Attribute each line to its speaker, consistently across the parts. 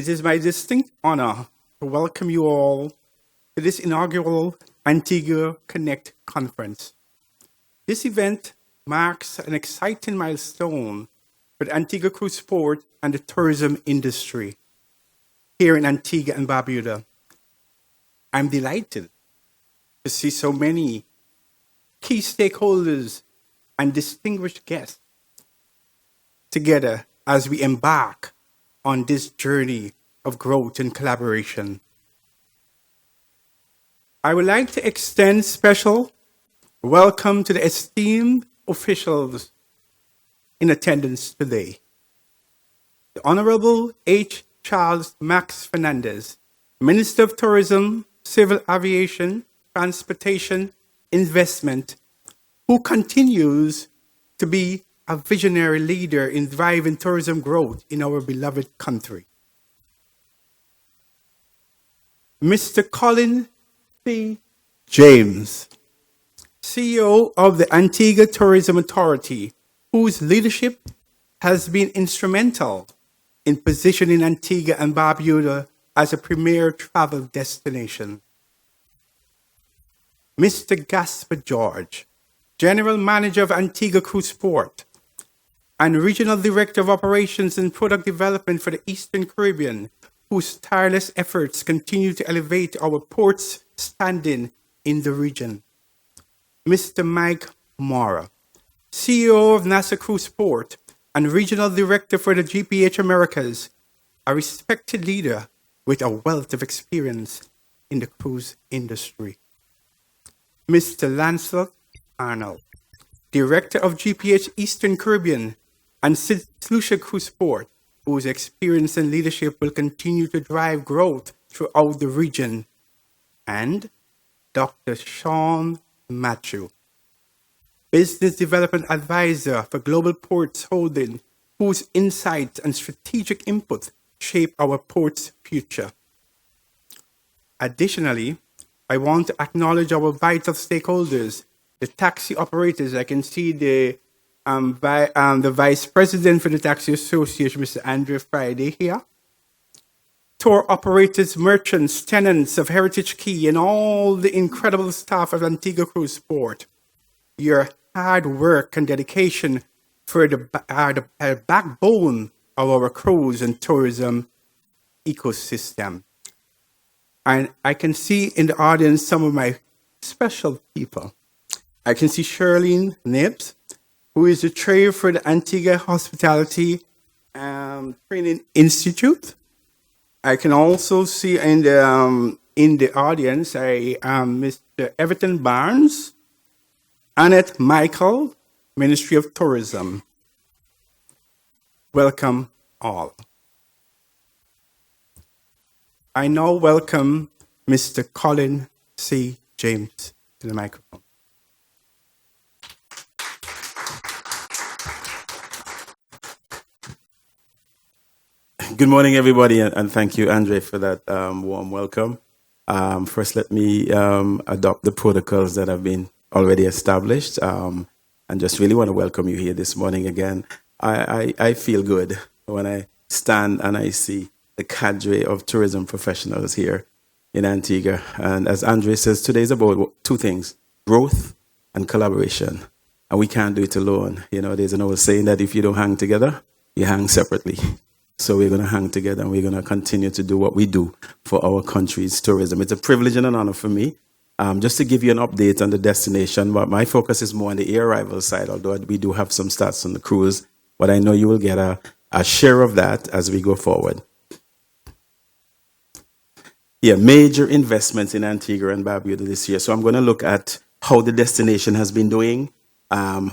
Speaker 1: It is my distinct honor to welcome you all to this inaugural Antigua Connect conference. This event marks an exciting milestone for the Antigua cruise port and the tourism industry here in Antigua and Barbuda. I'm delighted to see so many key stakeholders and distinguished guests together as we embark on this journey of growth and collaboration. I would like to extend special welcome to the esteemed officials in attendance today. The Honorable H. Charles Max Fernandez, Minister of Tourism, Civil Aviation, Transportation, Investment, who continues to be a visionary leader in driving tourism growth in our beloved country. Mr. Colin C. James, CEO of the Antigua Tourism Authority, whose leadership has been instrumental in positioning Antigua and Barbuda as a premier travel destination. Mr. Gaspar George, General Manager of Antigua Cruise Port and Regional Director of Operations and Product Development for the Eastern Caribbean, whose tireless efforts continue to elevate our port's standing in the region. Mr. Mike Mora, CEO of NASA Cruise Port and Regional Director for the GPH Americas, a respected leader with a wealth of experience in the cruise industry. Mr. Lancelot Arnold, Director of GPH Eastern Caribbean and St. Lucia Cruise Port, whose experience and leadership will continue to drive growth throughout the region. And Dr. Sean Matthew, Business Development Advisor for Global Ports Holding, whose insights and strategic input shape our port's future. Additionally, I want to acknowledge our vital stakeholders, the taxi operators. I can see the Vice President for the Taxi Association, Mr. Andrew Friday here. Tour operators, merchants, tenants of Heritage Key, and all the incredible staff of Antigua Cruise Port. Your hard work and dedication for the backbone of our cruise and tourism ecosystem. And I can see in the audience some of my special people. I can see Charlene Nibbs, who is the trainer for the Antigua Hospitality Training Institute. I can also see in the audience Mr. Everton Barnes, Annette Michael, Ministry of Tourism. Welcome all. I now welcome Mr. Colin C. James to the microphone.
Speaker 2: Good morning, everybody, and thank you, Andre, for that warm welcome. First, let me adopt the protocols that have been already established, and just really want to welcome you here this morning again. I feel good when I stand and I see the cadre of tourism professionals here in Antigua. And as Andre says, today is about two things: growth and collaboration. And we can't do it alone. You know, there's an old saying that if you don't hang together, you hang separately. So we're going to hang together and we're going to continue to do what we do for our country's tourism. It's a privilege and an honor for me. Just to give you an update on the destination, but my focus is more on the air arrival side, although we do have some stats on the cruise. But I know you will get a share of that as we go forward. Yeah, major investments in Antigua and Barbuda this year. So I'm going to look at how the destination has been doing.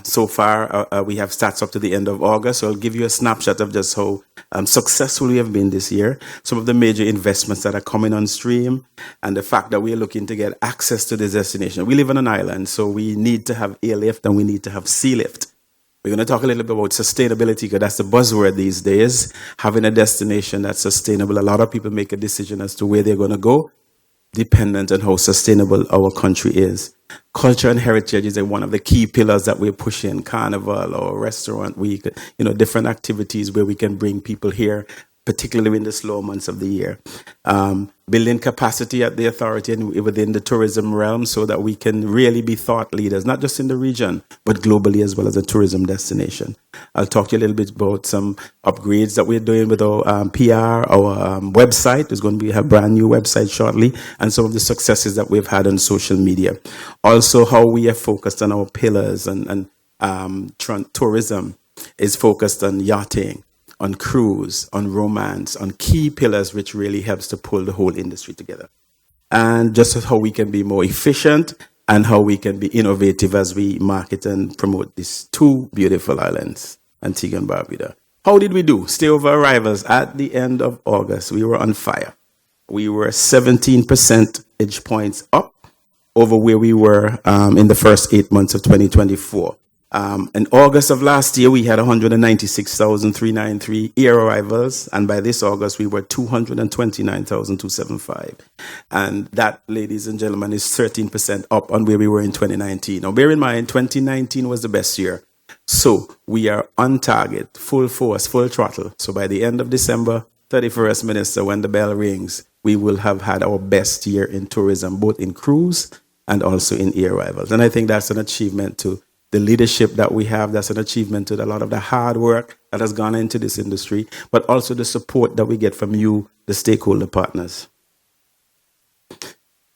Speaker 2: So far, we have stats up to the end of August, so I'll give you a snapshot of just how successful we have been this year, some of the major investments that are coming on stream, and the fact that we're looking to get access to this destination. We live on an island, so we need to have airlift and we need to have sea lift. We're going to talk a little bit about sustainability, because that's the buzzword these days, having a destination that's sustainable. A lot of people make a decision as to where they're going to go, dependent on how sustainable our country is. Culture and heritage is one of the key pillars that we're pushing. Carnival or restaurant week, different activities where we can bring people here, particularly in the slow months of the year. Building capacity at the authority and within the tourism realm so that we can really be thought leaders, not just in the region, but globally as well as a tourism destination. I'll talk to you a little bit about some upgrades that we're doing with our PR, our website. There's going to be a brand new website shortly, and some of the successes that we've had on social media. Also, how we are focused on our pillars and tourism is focused on yachting, on cruise, on romance, on key pillars, which really helps to pull the whole industry together. And just how we can be more efficient and how we can be innovative as we market and promote these two beautiful islands, Antigua and Barbuda. How did we do? Stayover arrivals at the end of August, we were on fire. We were 17 percentage points up over where we were in the first 8 months of 2024. In August of last year, we had 196,393 air arrivals, and by this August, we were 229,275. And that, ladies and gentlemen, is 13% up on where we were in 2019. Now, bear in mind, 2019 was the best year. So we are on target, full force, full throttle. So by the end of December 31st, Minister, when the bell rings, we will have had our best year in tourism, both in cruise and also in air arrivals. And I think that's an achievement to the leadership that we have. That's an achievement to a lot of the hard work that has gone into this industry, but also the support that we get from you, the stakeholder partners.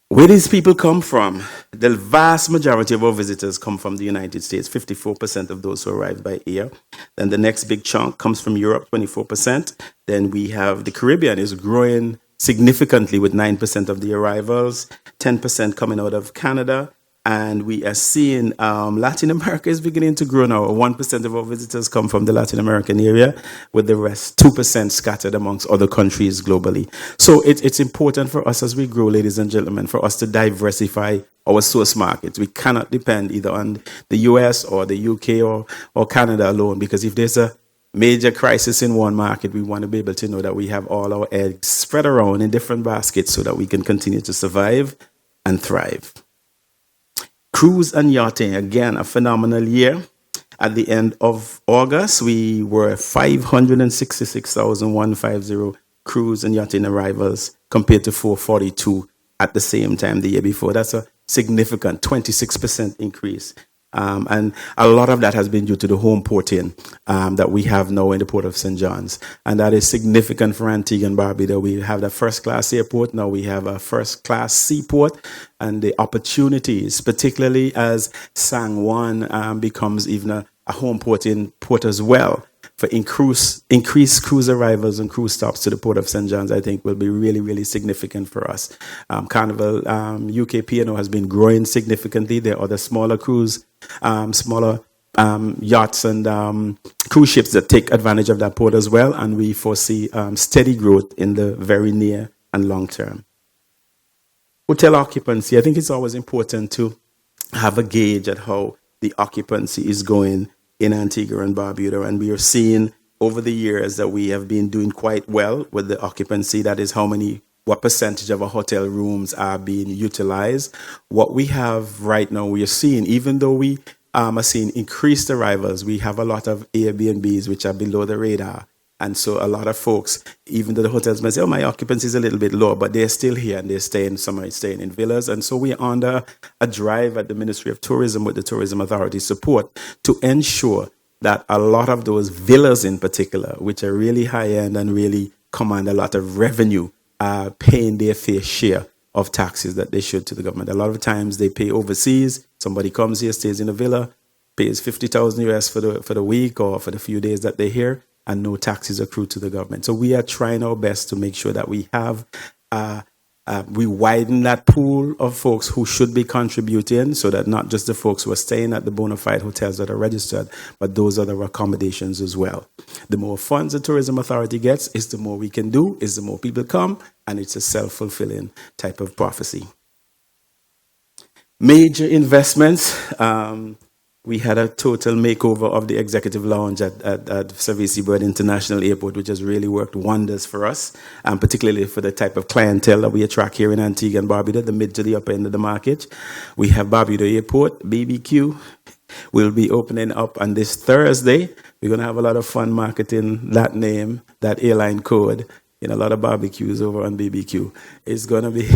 Speaker 2: Where these people come from, the vast majority of our visitors come from the United States, 54% of those who arrive by air. Then the next big chunk comes from Europe, 24%. Then we have the Caribbean is growing significantly with 9% of the arrivals, 10% coming out of Canada. And we are seeing Latin America is beginning to grow now. 1% of our visitors come from the Latin American area, with the rest 2% scattered amongst other countries globally. So it's important for us as we grow, ladies and gentlemen, for us to diversify our source markets. We cannot depend either on the US or the UK or Canada alone, because if there's a major crisis in one market, we want to be able to know that we have all our eggs spread around in different baskets so that we can continue to survive and thrive. Cruise and yachting, again, a phenomenal year. At the end of August, we were 566,150 cruise and yachting arrivals compared to 442 at the same time the year before. That's a significant 26% increase. And a lot of that has been due to the home porting that we have now in the Port of St. John's. And that is significant for Antigua and Barbuda. We have the first-class airport. Now we have a first-class seaport. And the opportunities, particularly as San Juan becomes even a home porting port as well, for increased cruise arrivals and cruise stops to the Port of St. John's, I think will be really, really significant for us. Carnival UK P&O has been growing significantly. There are other smaller cruise, smaller yachts and cruise ships that take advantage of that port as well. And we foresee steady growth in the very near and long term. Hotel occupancy, I think it's always important to have a gauge at how the occupancy is going in Antigua and Barbuda, and we are seeing over the years that we have been doing quite well with the occupancy. That is what percentage of our hotel rooms are being utilized. What we have right now, we are seeing, even though we are seeing increased arrivals, we have a lot of Airbnbs which are below the radar. And so a lot of folks, even though the hotels may say, oh, my occupancy is a little bit low, but they're still here and some are staying in villas. And so we are under a drive at the Ministry of Tourism with the Tourism Authority support to ensure that a lot of those villas in particular, which are really high end and really command a lot of revenue, are paying their fair share of taxes that they should to the government. A lot of times they pay overseas. Somebody comes here, stays in a villa, pays 50,000 US for the week or for the few days that they're here, and no taxes accrue to the government. So we are trying our best to make sure that we have, we widen that pool of folks who should be contributing, so that not just the folks who are staying at the bona fide hotels that are registered, but those other accommodations as well. The more funds the Tourism Authority gets, is the more we can do, is the more people come, and it's a self-fulfilling type of prophecy. Major investments. We had a total makeover of the executive lounge at Sir V.C. Byrd International Airport, which has really worked wonders for us, and particularly for the type of clientele that we attract here in Antigua and Barbuda, the mid to the upper end of the market. We have Barbuda Airport, BBQ, will be opening up on this Thursday. We're going to have a lot of fun marketing that name, that airline code, a lot of barbecues over on BBQ. It's going to be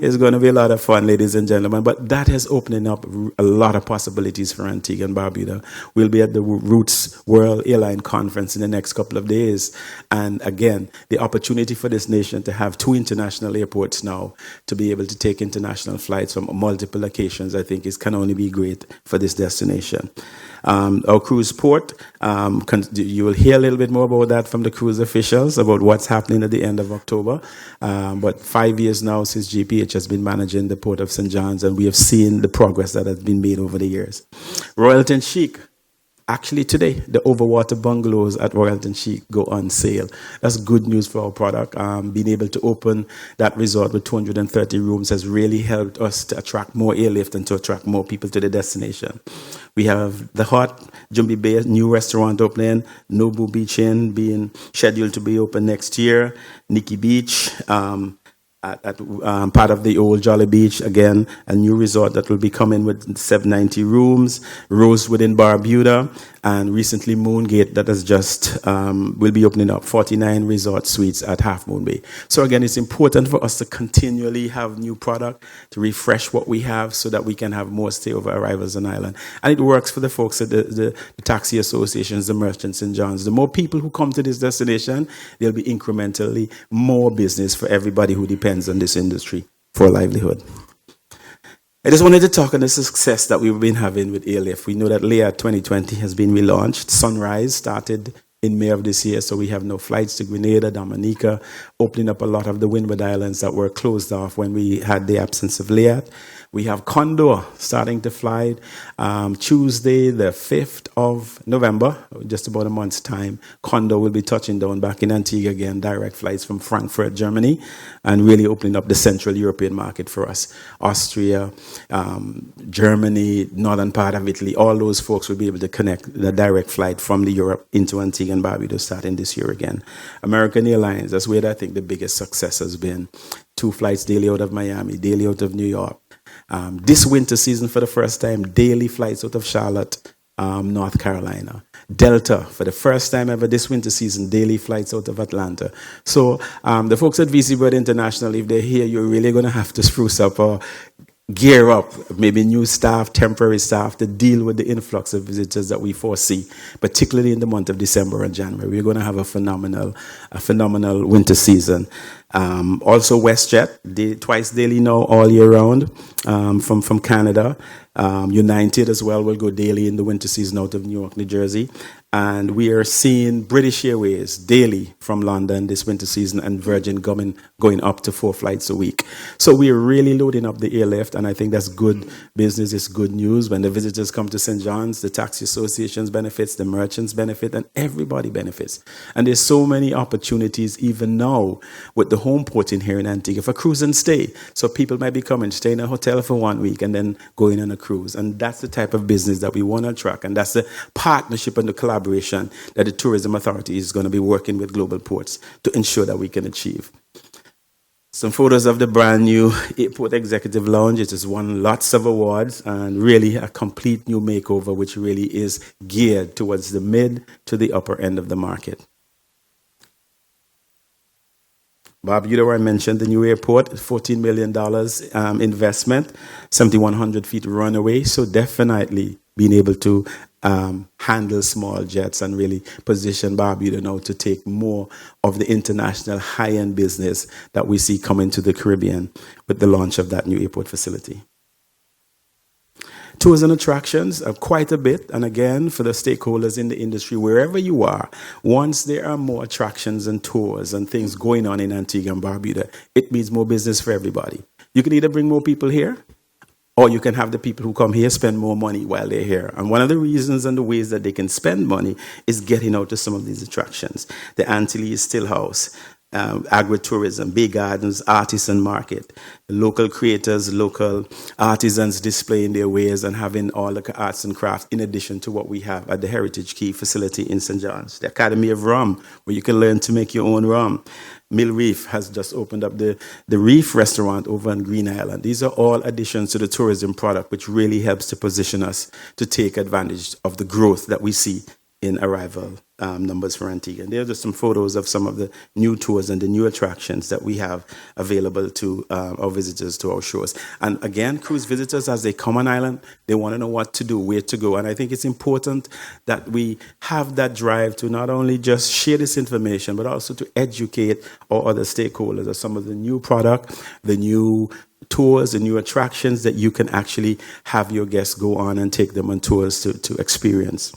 Speaker 2: it's going to be a lot of fun, ladies and gentlemen. But that is opening up a lot of possibilities for Antigua and Barbuda. We'll be at the Roots World Airline Conference in the next couple of days. And again, the opportunity for this nation to have 2 international airports now, to be able to take international flights from multiple locations, I think can only be great for this destination. Our cruise port, you will hear a little bit more about that from the cruise officials, about what's happening at the end of October. But 5 years now since GPH has been managing the Port of St. John's, and we have seen the progress that has been made over the years. Royalton Chic. Actually, today, the overwater bungalows at Royalton Chic go on sale. That's good news for our product. Being able to open that resort with 230 rooms has really helped us to attract more airlift and to attract more people to the destination. We have the hot Jumbie Bay new restaurant opening, Nobu Beach Inn being scheduled to be open next year, Nikki Beach, part of the old Jolly Beach, again, a new resort that will be coming with 790 rooms, Rosewood in Barbuda, and recently Moongate that has just will be opening up 49 resort suites at Half Moon Bay. So again, it's important for us to continually have new product, to refresh what we have so that we can have more stay-over arrivals on island. And it works for the folks at the taxi associations, the merchants St. John's. The more people who come to this destination, there'll be incrementally more business for everybody who depends on this industry for a livelihood. I just wanted to talk on the success that we've been having with Airlift. We know that Leia 2020 has been relaunched. Sunrise started in May of this year, so we have no flights to Grenada, Dominica, opening up a lot of the Windward Islands that were closed off when we had the absence of Leia. We have Condor starting to fly Tuesday, the 5th of November, just about a month's time. Condor will be touching down back in Antigua again, direct flights from Frankfurt, Germany, and really opening up the Central European market for us. Austria, Germany, northern part of Italy, all those folks will be able to connect the direct flight from the Europe into Antigua and Barbuda starting this year again. American Airlines, that's where I think the biggest success has been. 2 flights daily out of Miami, daily out of New York. This winter season, for the first time, daily flights out of Charlotte, North Carolina. Delta, for the first time ever this winter season, daily flights out of Atlanta. So the folks at VC Bird International, if they're here, you're really going to have to spruce up or gear up, maybe new staff, temporary staff, to deal with the influx of visitors that we foresee, particularly in the month of December and January. We're going to have a phenomenal winter season. Also WestJet, twice daily now, all year round, from Canada. United as well will go daily in the winter season out of New York, New Jersey. And we are seeing British Airways daily from London this winter season, and Virgin going up to 4 flights a week. So we are really loading up the airlift, and I think that's good business. It's good news. When the visitors come to St. John's, the taxi associations benefits, the merchants benefit, and everybody benefits. And there's so many opportunities even now with the home port in here in Antigua for cruise and stay. So people might be coming, stay in a hotel for 1 week, and then going on a cruise. And that's the type of business that we want to attract. And that's the partnership and the collaboration that the Tourism Authority is going to be working with Global Ports to ensure that we can achieve. Some photos of the brand new Airport Executive Lounge. It has won lots of awards and really a complete new makeover, which really is geared towards the mid to the upper end of the market. Barbuda, I mentioned the new airport, $14 million investment, 7,100 feet runway. So definitely being able to handle small jets and really position Barbuda now to take more of the international high-end business that we see coming to the Caribbean with the launch of that new airport facility. Tours and attractions are quite a bit. And again, for the stakeholders in the industry, wherever you are, once there are more attractions and tours and things going on in Antigua and Barbuda, it means more business for everybody. You can either bring more people here, or you can have the people who come here spend more money while they're here. And one of the reasons and the ways that they can spend money is getting out to some of these attractions. The Antilles Stillhouse, agritourism, Bay Gardens, Artisan Market, local creators, local artisans displaying their wares and having all the arts and crafts in addition to what we have at the Heritage Key facility in St. John's. The Academy of Rum, where you can learn to make your own rum. Mill Reef has just opened up the Reef restaurant over on Green Island. These are all additions to the tourism product, which really helps to position us to take advantage of the growth that we see in arrival numbers for Antigua. And there are just some photos of some of the new tours and the new attractions that we have available to our visitors to our shores. And again, cruise visitors, as they come on island, they want to know what to do, where to go. And I think it's important that we have that drive to not only just share this information, but also to educate our other stakeholders of some of the new product, the new tours, the new attractions that you can actually have your guests go on and take them on tours to experience.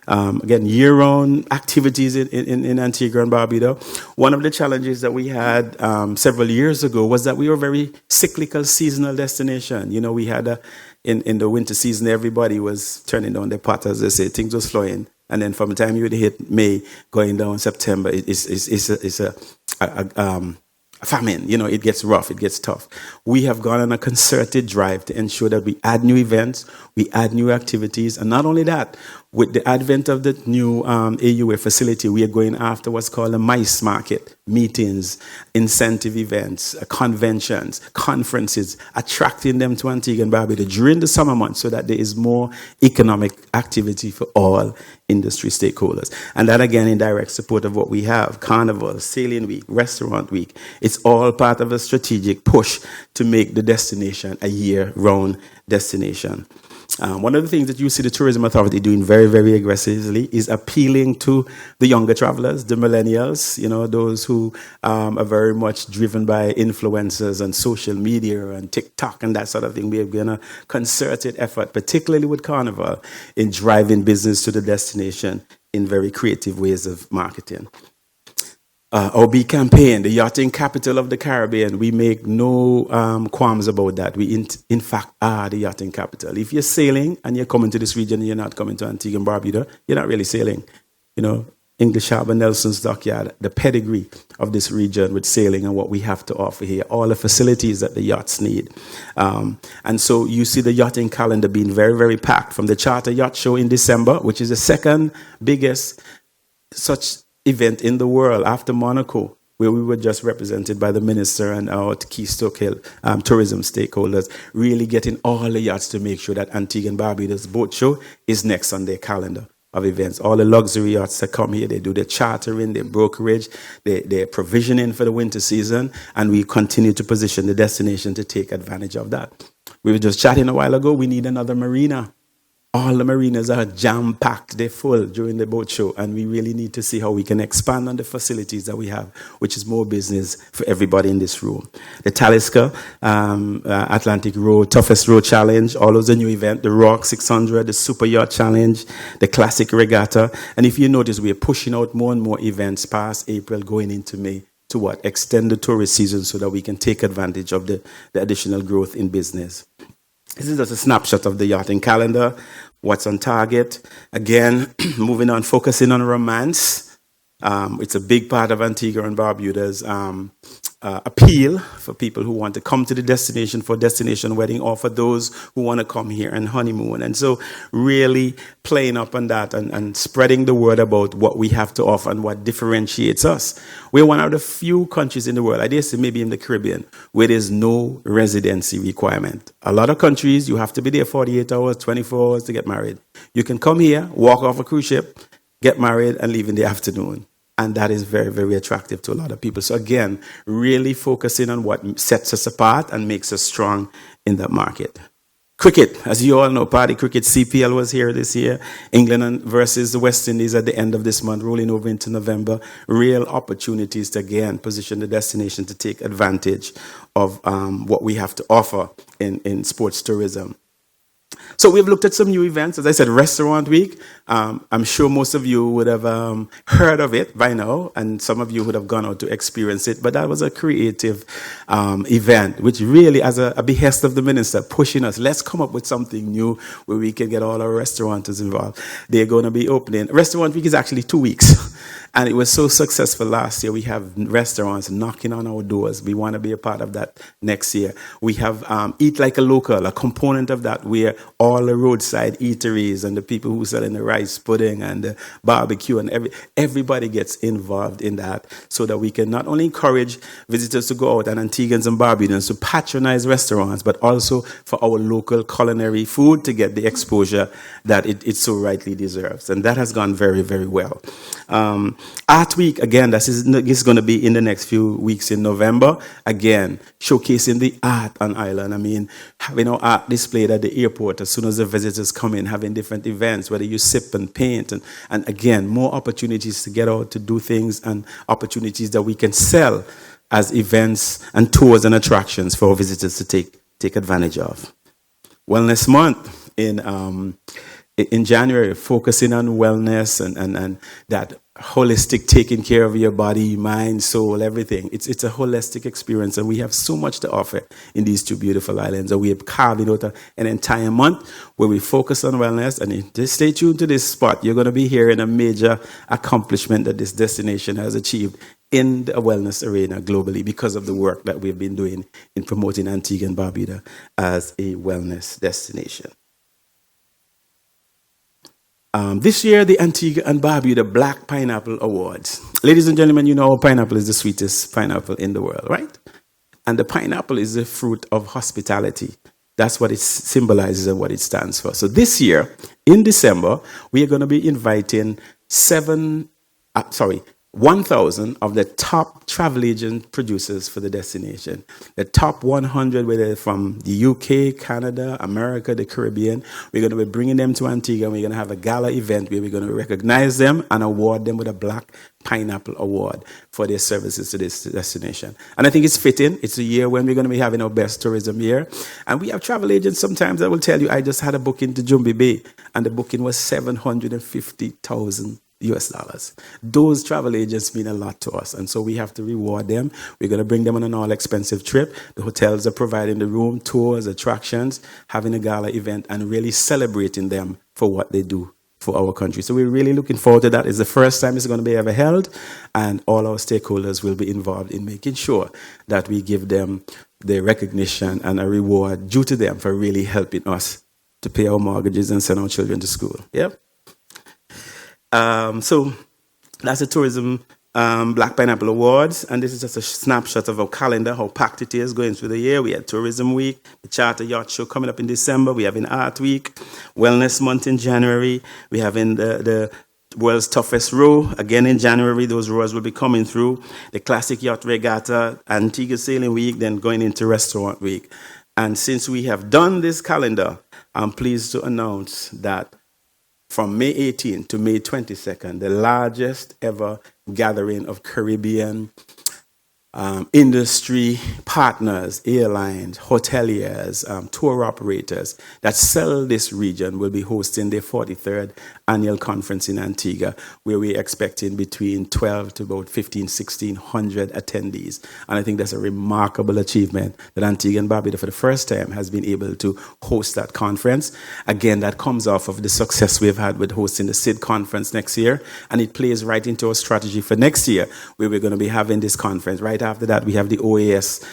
Speaker 2: Again, year-round activities in Antigua and Barbuda. One of the challenges that we had several years ago was that we were a very cyclical, seasonal destination. You know, we had in the winter season, everybody was turning down their pot, as they say, things was flowing. And then from the time you would hit May, going down September, it's a famine. You know, it gets rough, it gets tough. We have gone on a concerted drive to ensure that we add new events, we add new activities, and not only that, with the advent of the new AUA facility, we are going after what's called a MICE market, meetings, incentive events, conventions, conferences, attracting them to Antigua and Barbuda during the summer months so that there is more economic activity for all industry stakeholders. And that, again, in direct support of what we have, Carnival, Sailing Week, Restaurant Week. It's all part of a strategic push to make the destination a year-round destination. One of the things that you see the Tourism Authority doing very, very aggressively is appealing to the younger travelers, the millennials, you know, those who are very much driven by influencers and social media and TikTok and that sort of thing. We have been a concerted effort, particularly with Carnival, in driving business to the destination in very creative ways of marketing. Our big campaign, the yachting capital of the Caribbean, we make no qualms about that. We, in fact, are the yachting capital. If you're sailing and you're coming to this region and you're not coming to Antigua and Barbuda, you're not really sailing. You know, English Harbour, Nelson's Dockyard, the pedigree of this region with sailing and what we have to offer here, all the facilities that the yachts need. And so you see the yachting calendar being very, very packed, from the Charter Yacht Show in December, which is the second biggest such event in the world after Monaco, where we were just represented by the minister and our key tourism stakeholders, really getting all the yachts to make sure that Antigua and Barbuda's boat show is next on their calendar of events. All the luxury yachts that come here, they do their chartering, their brokerage, their provisioning for the winter season, and we continue to position the destination to take advantage of that. We were just chatting a while ago, we need another marina. All the marinas are jam-packed, they're full during the boat show, and we really need to see how we can expand on the facilities that we have, which is more business for everybody in this room. The Talisker Atlantic Road, Toughest Road Challenge, all of the new events, the Rock 600, the Super Yacht Challenge, the Classic Regatta, and if you notice, we are pushing out more and more events past April, going into May, to what? Extend the tourist season so that we can take advantage of the additional growth in business. This is just a snapshot of the yachting calendar, what's on target. Again, moving on, focusing on romance. It's a big part of Antigua and Barbuda's appeal for people who want to come to the destination for destination wedding, or for those who want to come here and honeymoon. And so really playing up on that and spreading the word about what we have to offer and what differentiates us. We're one of the few countries in the world, I dare say maybe in the Caribbean, where there's no residency requirement. A lot of countries, you have to be there 48 hours, 24 hours to get married. You can come here, walk off a cruise ship, get married, and leave in the afternoon. And that is very, very attractive to a lot of people. So again, really focusing on what sets us apart and makes us strong in that market. Cricket, as you all know, Party Cricket CPL was here this year. England versus the West Indies at the end of this month, rolling over into November. Real opportunities to, again, position the destination to take advantage of what we have to offer in sports tourism. So we've looked at some new events. As I said, Restaurant Week. I'm sure most of you would have heard of it by now, and some of you would have gone out to experience it. But that was a creative event, which really, as a behest of the minister, pushing us, let's come up with something new where we can get all our restaurateurs involved. They're going to be opening. Restaurant Week is actually 2 weeks. And it was so successful last year. We have restaurants knocking on our doors. We want to be a part of that next year. We have Eat Like a Local, a component of that where all the roadside eateries and the people who sell in the rice pudding and the barbecue and everybody gets involved in that, so that we can not only encourage visitors to go out and Antiguans and Barbadians to patronize restaurants, but also for our local culinary food to get the exposure that it so rightly deserves. And that has gone very, very well. Art Week, again, this is going to be in the next few weeks in November. Again, showcasing the art on Island. I mean, having our art displayed at the airport as soon as the visitors come in, having different events, whether you sip and paint. And again, more opportunities to get out to do things and opportunities that we can sell as events and tours and attractions for our visitors to take advantage of. Wellness Month in January, focusing on wellness and that holistic taking care of your body, mind, soul, everything. It's a holistic experience, and we have so much to offer in these two beautiful islands. And we have carved out an entire month where we focus on wellness. And just stay tuned to this spot. You're going to be hearing a major accomplishment that this destination has achieved in the wellness arena globally because of the work that we've been doing in promoting Antigua and Barbuda as a wellness destination. This year, the Antigua and Barbuda Black Pineapple Awards. Ladies and gentlemen, you know pineapple is the sweetest pineapple in the world, right? And the pineapple is the fruit of hospitality. That's what it symbolizes and what it stands for. So this year, in December, we are going to be inviting 1,000 of the top travel agent producers for the destination. The top 100, whether from the UK, Canada, America, the Caribbean. We're going to be bringing them to Antigua, and we're going to have a gala event where we're going to recognize them and award them with a Black Pineapple Award for their services to this destination. And I think it's fitting. It's a year when we're going to be having our best tourism year. And we have travel agents sometimes that will tell you, I just had a booking to Jumbi Bay, and the booking was $750,000. Those travel agents mean a lot to us, and so we have to reward them. We're going to bring them on an all-expensive trip. The hotels are providing the room, tours, attractions, having a gala event, and really celebrating them for what they do for our country. So we're really looking forward to that. It's the first time it's going to be ever held, and all our stakeholders will be involved in making sure that we give them the recognition and a reward due to them for really helping us to pay our mortgages and send our children to school. Yep. So that's the Tourism Black Pineapple Awards, and this is just a snapshot of our calendar, how packed it is going through the year. We had Tourism Week, the Charter Yacht Show coming up in December. We have in Art Week, Wellness Month in January. We have in the World's Toughest Row, again in January. Those rows will be coming through. The Classic Yacht Regatta, Antigua Sailing Week, then going into Restaurant Week. And since we have done this calendar, I'm pleased to announce that from May 18th to May 22nd, the largest ever gathering of Caribbean industry partners, airlines, hoteliers, tour operators that sell this region will be hosting their 43rd annual conference in Antigua, where we're expecting between 12 to about 1,600 attendees. And I think that's a remarkable achievement that Antigua and Barbuda for the first time has been able to host that conference. Again, that comes off of the success we've had with hosting the SID conference next year, and it plays right into our strategy for next year, where we're going to be having this conference. Right after that, we have the OAS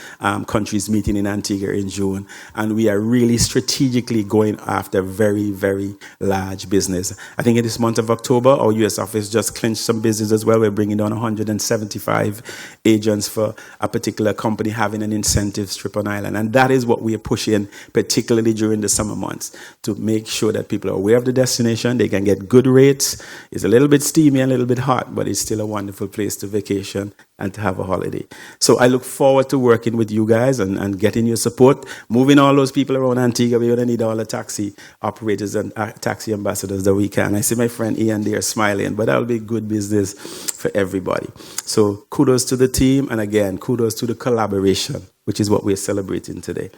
Speaker 2: countries meeting in Antigua in June, and we are really strategically going after very, very large business. I think in this month of October, our U.S. office just clinched some business as well. We're bringing down 175 agents for a particular company having an incentive trip on island, and that is what we are pushing, particularly during the summer months, to make sure that people are aware of the destination. They can get good rates. It's a little bit steamy, a little bit hot, but it's still a wonderful place to vacation and to have a holiday. So I look forward to working with you guys and getting your support, moving all those people around Antigua. We're going to need all the taxi operators and taxi ambassadors that we can. I see my friend Ian there smiling, but that'll be good business for everybody. So kudos to the team, and again, kudos to the collaboration, which is what we're celebrating today.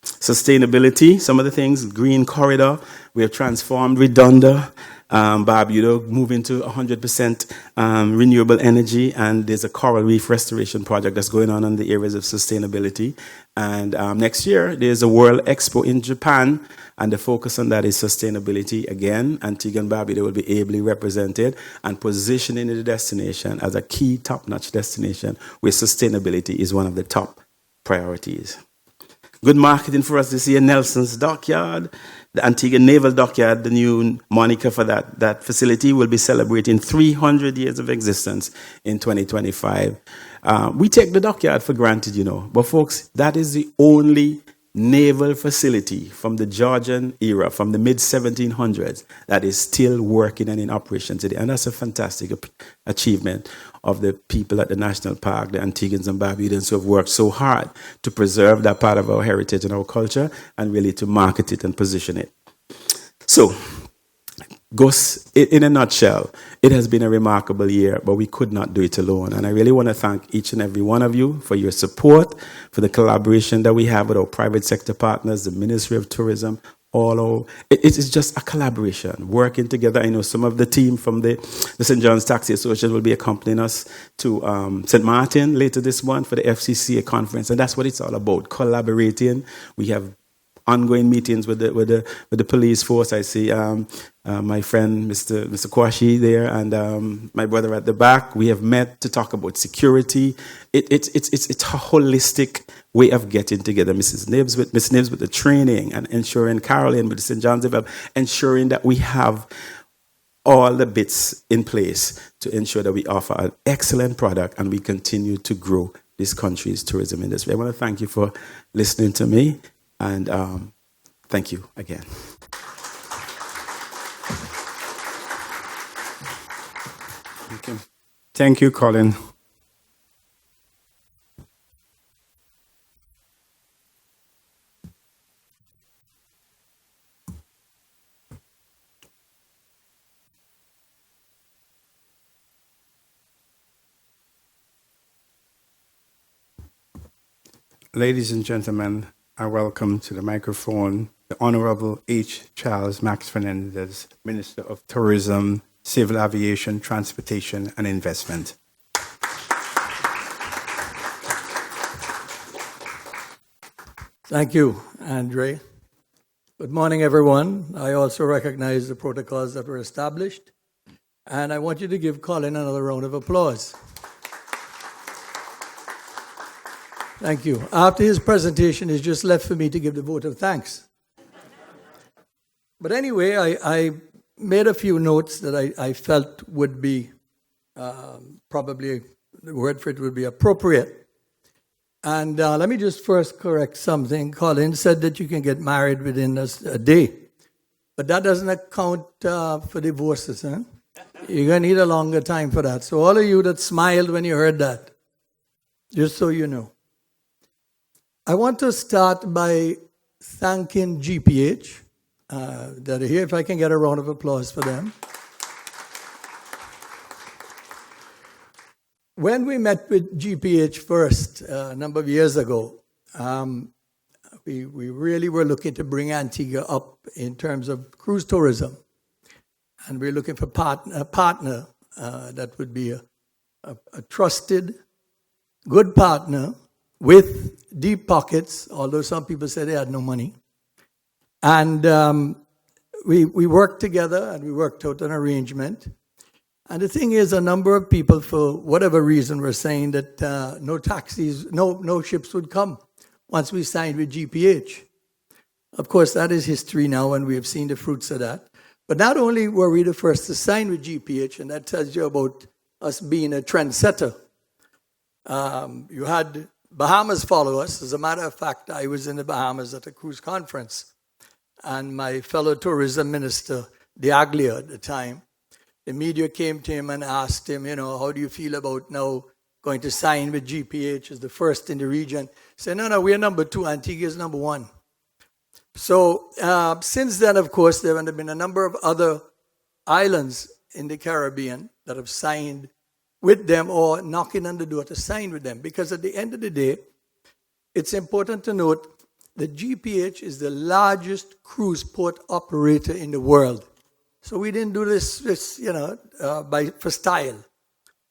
Speaker 2: Sustainability, some of the things, Green Corridor, we have transformed Redonda Barbuda moving to 100% renewable energy, and there's a coral reef restoration project that's going on in the areas of sustainability. And next year, there's a World Expo in Japan, and the focus on that is sustainability. Again, Antigua and Barbuda will be ably represented and positioning the destination as a key top-notch destination where sustainability is one of the top priorities. Good marketing for us this year, Nelson's Dockyard. The Antigua Naval Dockyard, the new moniker for that facility, will be celebrating 300 years of existence in 2025. We take the dockyard for granted, but folks, that is the only naval facility from the Georgian era, from the mid-1700s, that is still working and in operation today. And that's a fantastic achievement of the people at the National Park, the Antiguans and Barbudans, who have worked so hard to preserve that part of our heritage and our culture and really to market it and position it. So, Gus, in a nutshell, it has been a remarkable year, but we could not do it alone. And I really want to thank each and every one of you for your support, for the collaboration that we have with our private sector partners, the Ministry of Tourism, it's just a collaboration, working together. I know some of the team from the St. John's Taxi Association will be accompanying us to St. Martin later this month for the FCCA conference, and that's what it's all about, collaborating. We have ongoing meetings with the police force. I see my friend Mr. Kwashi there, and my brother at the back. We have met to talk about security. It's a holistic way of getting together. Miss Nibs with the training and ensuring, Caroline with the St. John's Development, ensuring that we have all the bits in place to ensure that we offer an excellent product and we continue to grow this country's tourism industry. I want to thank you for listening to me, and thank you again.
Speaker 1: Thank you, Colin. Ladies and gentlemen, I welcome to the microphone the Honorable H. Charles Max Fernandez, Minister of Tourism, Civil Aviation, Transportation, and Investment.
Speaker 3: Thank you, Andre. Good morning, everyone. I also recognize the protocols that were established, and I want you to give Colin another round of applause. Thank you. After his presentation, it's just left for me to give the vote of thanks. But anyway, I made a few notes that I felt would be probably, the word for it would be appropriate. And let me just first correct something. Colin said that you can get married within a day. But that doesn't account for divorces, huh? You're going to need a longer time for that. So all of you that smiled when you heard that, just so you know. I want to start by thanking GPH that are here. If I can get a round of applause for them. When we met with GPH first a number of years ago, we really were looking to bring Antigua up in terms of cruise tourism. And we're looking for a partner that would be a trusted, good partner with deep pockets, although some people say they had no money. And we worked together and we worked out an arrangement. And the thing is, a number of people, for whatever reason, were saying that no taxis, no ships would come once we signed with GPH. Of course, that is history now, and we have seen the fruits of that. But not only were we the first to sign with GPH, and that tells you about us being a trendsetter. You had Bahamas follow us. As a matter of fact, I was in the Bahamas at a cruise conference, and my fellow tourism minister, Diaglia at the time, the media came to him and asked him, how do you feel about now going to sign with GPH as the first in the region? He said, no, we're number 2, Antigua is number 1. So since then, of course, there have been a number of other islands in the Caribbean that have signed with them or knocking on the door to sign with them. Because at the end of the day, it's important to note that GPH is the largest cruise port operator in the world. So we didn't do this for style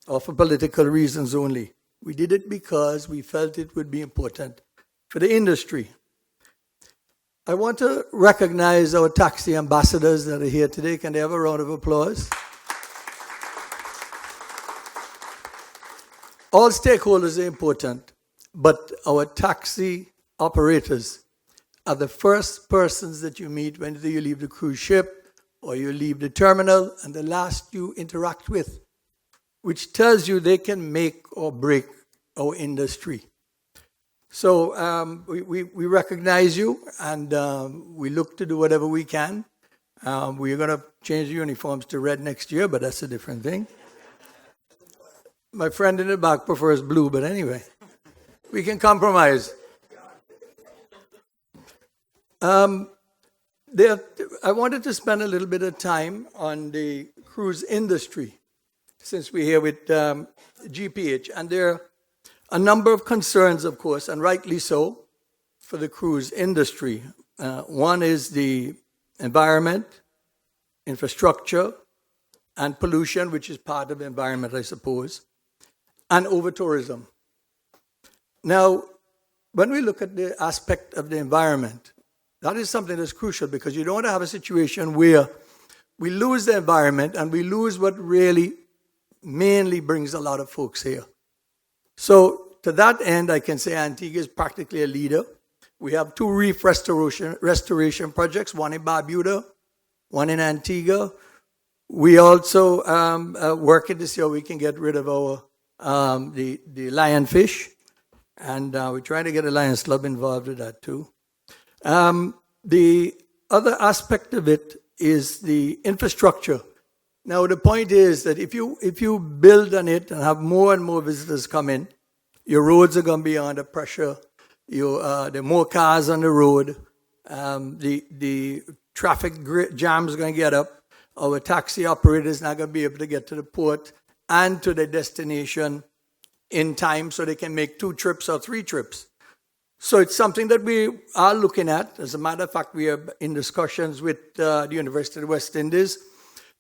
Speaker 3: or for political reasons only. We did it because we felt it would be important for the industry. I want to recognize our taxi ambassadors that are here today. Can they have a round of applause? All stakeholders are important, but our taxi operators are the first persons that you meet when you leave the cruise ship or you leave the terminal, and the last you interact with, which tells you they can make or break our industry. So we recognize you, and we look to do whatever we can. We're going to change the uniforms to red next year, but that's a different thing. My friend in the back prefers blue, but anyway, we can compromise. I wanted to spend a little bit of time on the cruise industry, since we're here with GPH. And there are a number of concerns, of course, and rightly so, for the cruise industry. One is the environment, infrastructure, and pollution, which is part of the environment, I suppose, and over-tourism. Now, when we look at the aspect of the environment, that is something that's crucial, because you don't want to have a situation where we lose the environment and we lose what really mainly brings a lot of folks here. So to that end, I can say Antigua is practically a leader. We have 2 reef restoration projects, one in Barbuda, one in Antigua. We also working to see how we can get rid of our the lionfish, and we're trying to get a Lions Club involved with that too. The other aspect of it is the infrastructure. Now, the point is that if you build on it and have more and more visitors come in, your roads are going to be under pressure. There are more cars on the road. The traffic jams are going to get up. Our taxi operators not going to be able to get to the port and to the destination in time, so they can make 2 trips or 3 trips. So it's something that we are looking at. As a matter of fact, we are in discussions with the University of the West Indies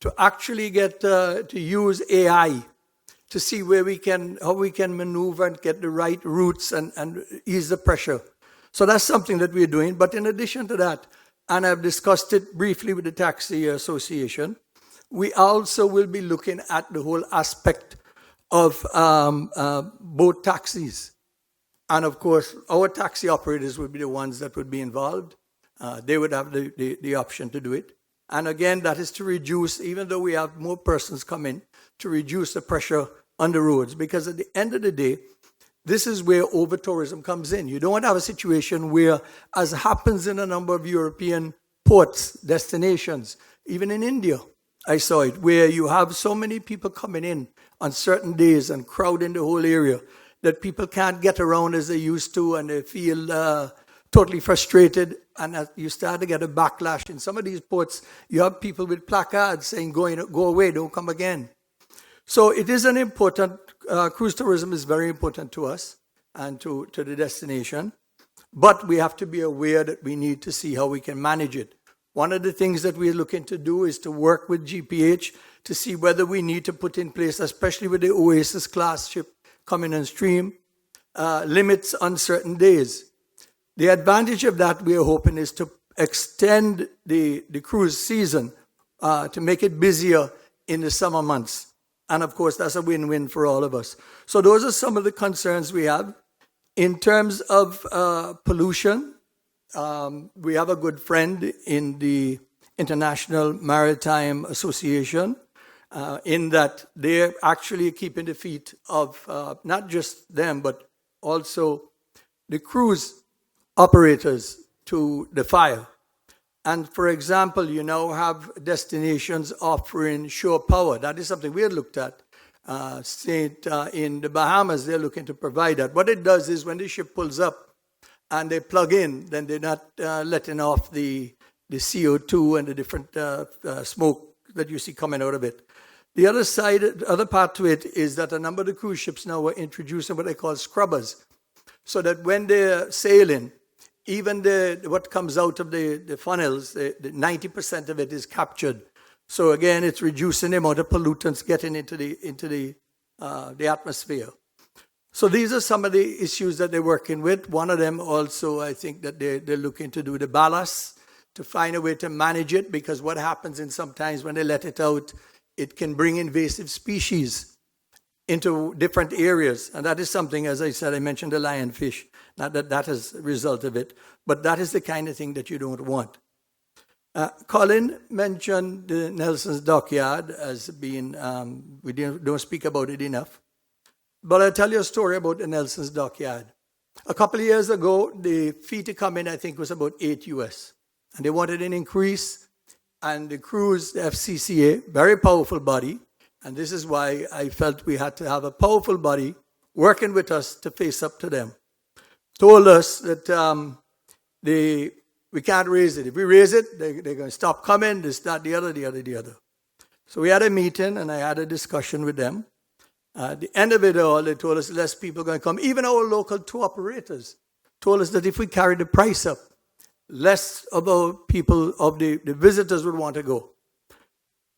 Speaker 3: to actually get to use AI to see how we can maneuver and get the right routes and ease the pressure. So that's something that we're doing. But in addition to that, and I've discussed it briefly with the Taxi Association, we also will be looking at the whole aspect of boat taxis. And of course, our taxi operators would be the ones that would be involved. They would have the option to do it. And again, that is to reduce, even though we have more persons come in, to reduce the pressure on the roads. Because at the end of the day, this is where over-tourism comes in. You don't want to have a situation where, as happens in a number of European ports, destinations, even in India, I saw it, where you have so many people coming in on certain days and crowding the whole area that people can't get around as they used to, and they feel totally frustrated, and you start to get a backlash. In some of these ports, you have people with placards saying, go away, don't come again. So it is an important, cruise tourism is very important to us and to the destination, but we have to be aware that we need to see how we can manage it. One of the things that we're looking to do is to work with GPH to see whether we need to put in place, especially with the Oasis class ship coming on stream, limits on certain days. The advantage of that, we are hoping, is to extend the cruise season to make it busier in the summer months. And of course, that's a win-win for all of us. So those are some of the concerns we have. In terms of pollution, we have a good friend in the International Maritime Association, in that they're actually keeping the feet of not just them, but also the cruise operators to the fire. And for example, you now have destinations offering shore power. That is something we had looked at. In the Bahamas, they're looking to provide that. What it does is when the ship pulls up and they plug in, then they're not letting off the CO2 and the different smoke that you see coming out of it. The other part to it is that a number of the cruise ships now are introducing what they call scrubbers, so that when they're sailing, even what comes out of the funnels, the 90% of it is captured So again, it's reducing the amount of pollutants getting into the atmosphere. So these are some of the issues that they're working with. One of them also, I think that they're looking to do the ballast, to find a way to manage it, because what happens in sometimes when they let it out, it can bring invasive species into different areas. And that is something, as I said, I mentioned the lionfish, not that that is a result of it, but that is the kind of thing that you don't want. Colin mentioned the Nelson's Dockyard as being, we don't speak about it enough. But I'll tell you a story about the Nelson's Dockyard. A couple of years ago, the fee to come in, I think, was about $8 US. And they wanted an increase. And the cruise, the FCCA, very powerful body. And this is why I felt we had to have a powerful body working with us to face up to them. Told us that we can't raise it. If we raise it, they're going to stop coming, this, that, the other. So we had a meeting, and I had a discussion with them. At the end of it all, they told us less people are going to come. Even our local tour operators told us that if we carry the price up, less of our people, of the visitors would want to go.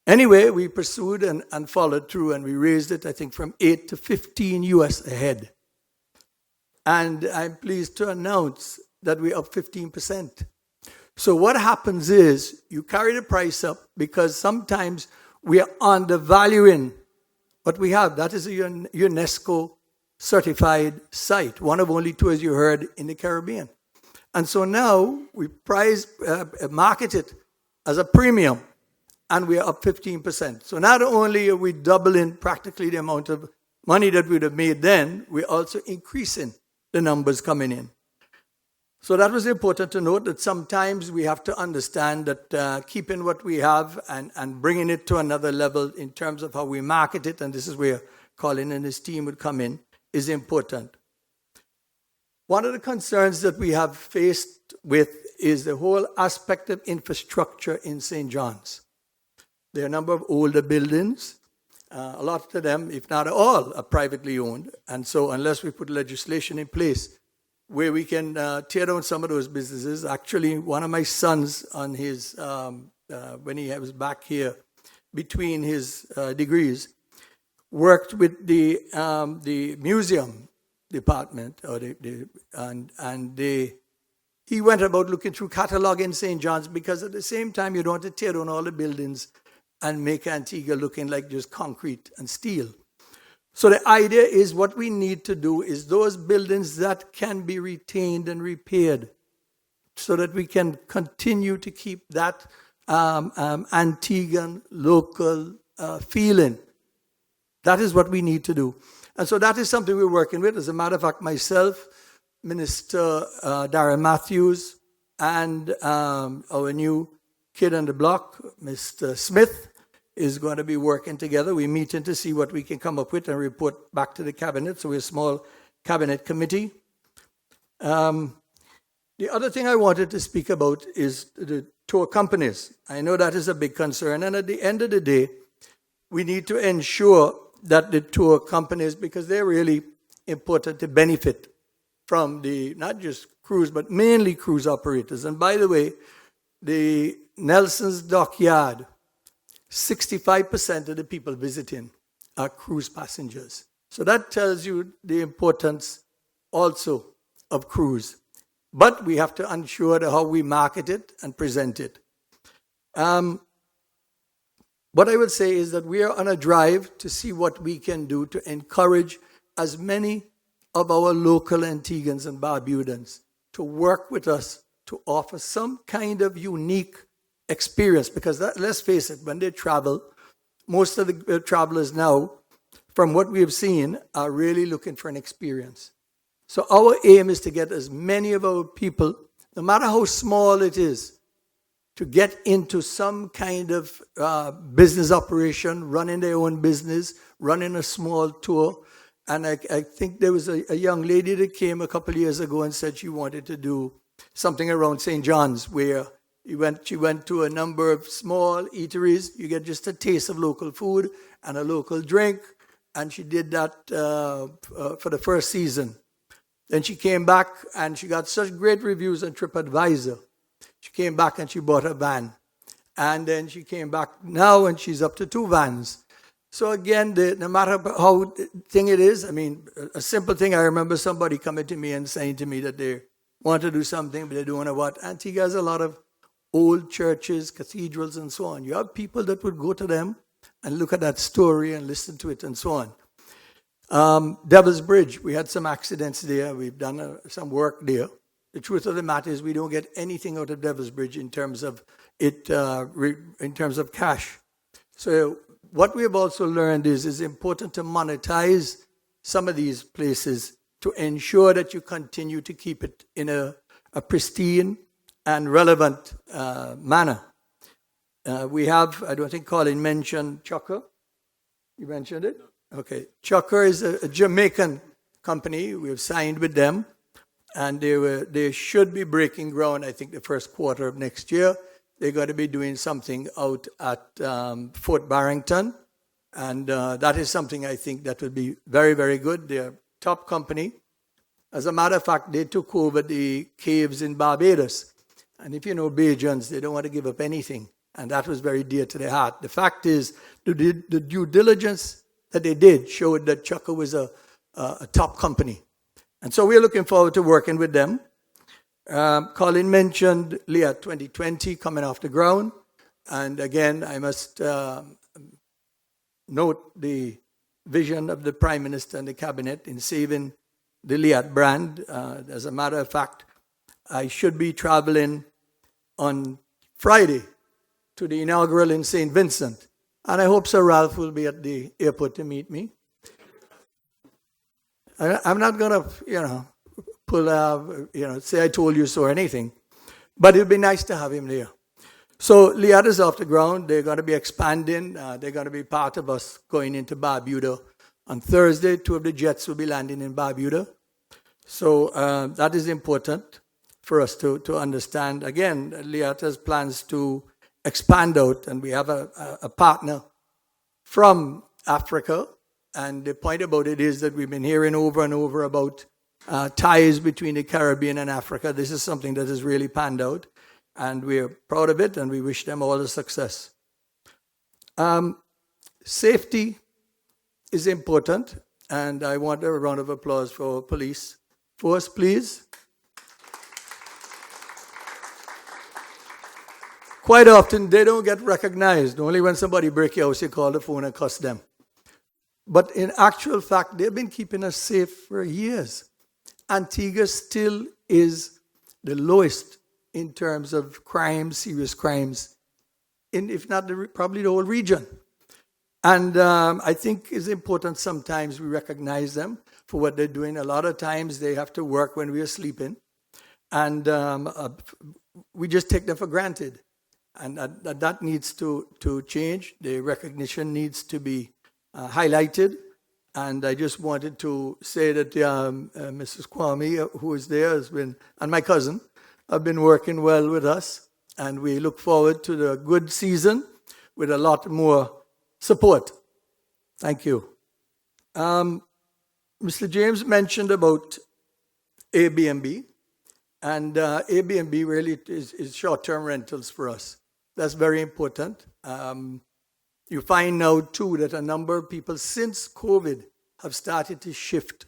Speaker 3: Anyway, we pursued and followed through, and we raised it, I think, from 8 to 15 US a head. And I'm pleased to announce that we're up 15%. So what happens is you carry the price up because sometimes we are undervaluing what we have. That is a UNESCO certified site, one of only two, as you heard, in the Caribbean. And so now we market it as a premium, and we are up 15%. So not only are we doubling practically the amount of money that we would have made then, we're also increasing the numbers coming in. So that was important to note, that sometimes we have to understand that keeping what we have and bringing it to another level in terms of how we market it, and this is where Colin and his team would come in, is important. One of the concerns that we have faced with is the whole aspect of infrastructure in St. John's. There are a number of older buildings. A lot of them, if not all, are privately owned. And so unless we put legislation in place where we can tear down some of those businesses. Actually, one of my sons on his, when he was back here between his degrees, worked with the museum department, or he went about looking through catalog in St. John's, because at the same time you don't want to tear down all the buildings and make Antigua looking like just concrete and steel. So the idea is, what we need to do is those buildings that can be retained and repaired, so that we can continue to keep that Antiguan local feeling. That is what we need to do. And so that is something we're working with. As a matter of fact, myself, Minister Darren Matthews, and our new kid on the block, Mr. Smith, is going to be working together. We're meeting to see what we can come up with and report back to the cabinet. So we're a small cabinet committee. The other thing I wanted to speak about is the tour companies. I know that is a big concern. And at the end of the day, we need to ensure that the tour companies, because they're really important to benefit from the, not just cruise, but mainly cruise operators. And by the way, the Nelson's Dockyard, 65% of the people visiting are cruise passengers. So that tells you the importance also of cruise. But we have to ensure how we market it and present it. What I would say is that we are on a drive to see what we can do to encourage as many of our local Antiguans and Barbudans to work with us to offer some kind of unique experience. Because let's face it, when they travel, most of the travelers now, from what we have seen, are really looking for an experience. So our aim is to get as many of our people, no matter how small it is, to get into some kind of business operation, running their own business, running a small tour. And I think there was a young lady that came a couple of years ago and said she wanted to do something around St. John's, where she went to a number of small eateries. You get just a taste of local food and a local drink. And she did that for the first season. Then she came back and she got such great reviews on TripAdvisor. She came back and she bought a van. And then she came back now, and she's up to 2 vans. So again, no matter how thing it is, I mean, a simple thing, I remember somebody coming to me and saying to me that they want to do something, but they don't know what. Antigua has a lot of old churches, cathedrals, and so on. You have people that would go to them and look at that story and listen to it and so on. Devil's Bridge, we had some accidents there. We've done some work there. The truth of the matter is we don't get anything out of Devil's Bridge in terms of it, in terms of cash. So what we have also learned is it's important to monetize some of these places to ensure that you continue to keep it in a pristine and relevant manner. We have, I don't think Colin mentioned Chucker. You mentioned it? Okay. Chucker is a Jamaican company. We have signed with them, and they should be breaking ground, I think, the first quarter of next year. They're going to be doing something out at Fort Barrington, and that is something I think that will be very, very good. They're a top company. As a matter of fact, they took over the caves in Barbados. And if you know Bajans, they don't want to give up anything. And that was very dear to their heart. The fact is, the due diligence that they did showed that Chucker was a top company. And so we're looking forward to working with them. Colin mentioned LIAT 2020 coming off the ground. And again, I must note the vision of the Prime Minister and the Cabinet in saving the LIAT brand. As a matter of fact, I should be traveling on Friday to the inaugural in St. Vincent. And I hope Sir Ralph will be at the airport to meet me. I'm not going to, say I told you so or anything. But it would be nice to have him there. So LIAT is off the ground. They're going to be expanding. They're going to be part of us going into Barbuda. On Thursday, 2 of the jets will be landing in Barbuda. So that is important for us to understand. Again, LIAT has plans to expand out, and we have a partner from Africa. And the point about it is that we've been hearing over and over about ties between the Caribbean and Africa. This is something that has really panned out, and we're proud of it, and we wish them all the success. Safety is important, and I want a round of applause for police force, please. Quite often, they don't get recognized. Only when somebody breaks your house, you call the phone and cuss them. But in actual fact, they've been keeping us safe for years. Antigua still is the lowest in terms of crimes, serious crimes, if not probably the whole region. And I think it's important sometimes we recognize them for what they're doing. A lot of times they have to work when we are sleeping. And we just take them for granted. And that needs to change. The recognition needs to be highlighted. And I just wanted to say that Mrs. Kwame, who is there, has been, and my cousin, have been working well with us. And we look forward to the good season with a lot more support. Thank you. Mr. James mentioned about Airbnb. And Airbnb really is short-term rentals for us. That's very important. You find now, too, that a number of people since COVID have started to shift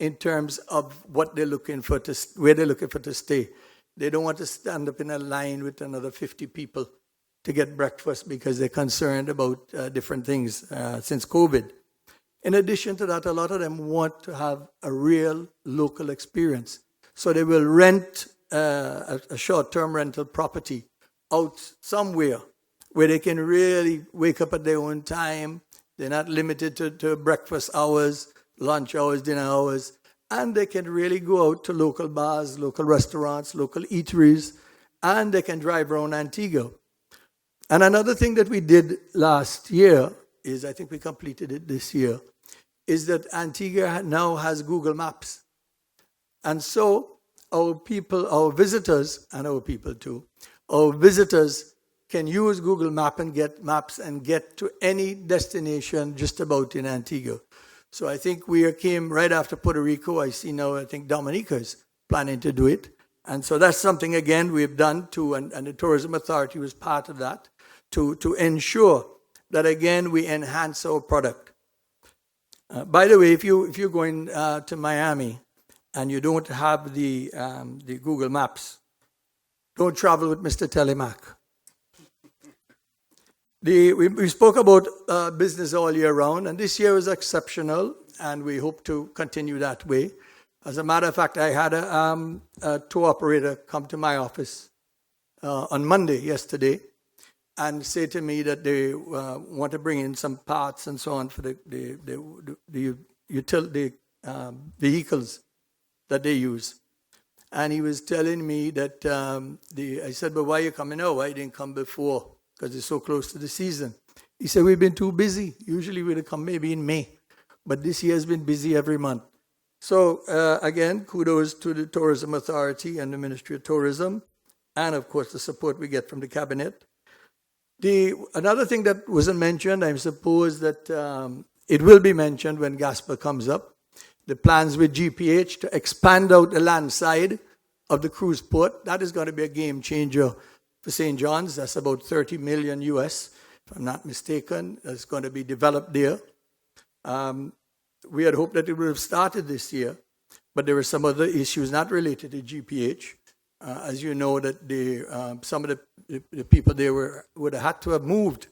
Speaker 3: in terms of what they're looking for, where they're looking for to stay. They don't want to stand up in a line with another 50 people to get breakfast because they're concerned about different things since COVID. In addition to that, a lot of them want to have a real local experience. So they will rent a short-term rental property out somewhere where they can really wake up at their own time. They're not limited to breakfast hours, lunch hours, dinner hours. And they can really go out to local bars, local restaurants, local eateries, and they can drive around Antigua. And another thing that we did last year is, I think we completed it this year, is that Antigua now has Google Maps. And so our people, our visitors, and our people too, our visitors can use Google Maps and get to any destination just about in Antigua. So I think we came right after Puerto Rico. I see now, I think Dominica is planning to do it. And so that's something, again, we've done and the Tourism Authority was part of that, to ensure that, again, we enhance our product. By the way, if you're going to Miami and you don't have the Google Maps, don't travel with Mr. Telemac. We spoke about business all year round, and this year was exceptional, and we hope to continue that way. As a matter of fact, I had a tour operator come to my office on Monday, yesterday, and say to me that they want to bring in some parts and so on for the vehicles that they use. And he was telling me that, I said, but why are you coming now? Why didn't come before? Because it's so close to the season. He said, we've been too busy. Usually we'd come maybe in May. But this year has been busy every month. So, again, kudos to the Tourism Authority and the Ministry of Tourism, and, of course, the support we get from the Cabinet. Another thing that wasn't mentioned, I suppose that it will be mentioned when GASPA comes up, the plans with GPH to expand out the land side of the cruise port. That is going to be a game changer for St. John's. That's about $30 million US, if I'm not mistaken. That's going to be developed there. We had hoped that it would have started this year, but there were some other issues not related to GPH. As you know, that some of the people there would have had to have moved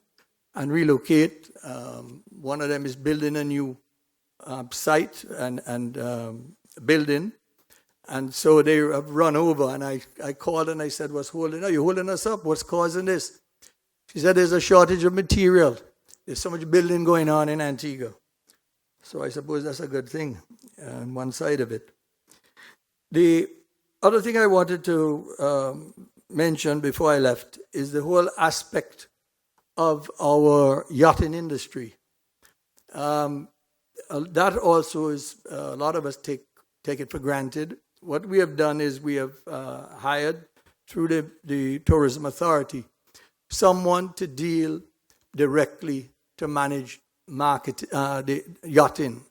Speaker 3: and relocate. One of them is building a new site and building, and so they have run over. And I called and I said, "What's holding? Are you holding us up? What's causing this?" She said, "There's a shortage of material. There's so much building going on in Antigua." So I suppose that's a good thing on one side of it. The other thing I wanted to mention before I left is the whole aspect of our yachting industry. That also is, a lot of us take it for granted. What we have done is we have hired, through the Tourism Authority, someone to deal directly to manage the yachting.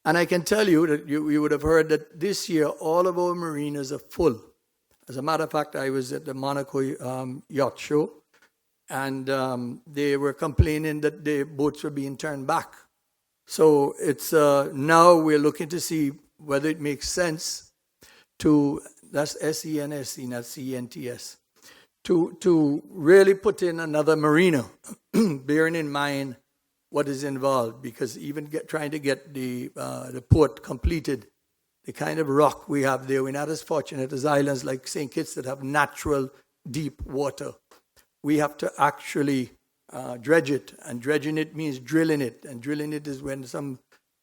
Speaker 3: And I can tell you that you would have heard that this year all of our marinas are full. As a matter of fact, I was at the Monaco Yacht Show, and they were complaining that the boats were being turned back. So it's now we're looking to see whether it makes sense to, that's SENSE, not CENTS, to really put in another marina, bearing in mind what is involved, because even trying to get the port completed, the kind of rock we have there, we're not as fortunate as islands like St. Kitts that have natural deep water. We have to actually dredge it, and dredging it means drilling it, and drilling it is when some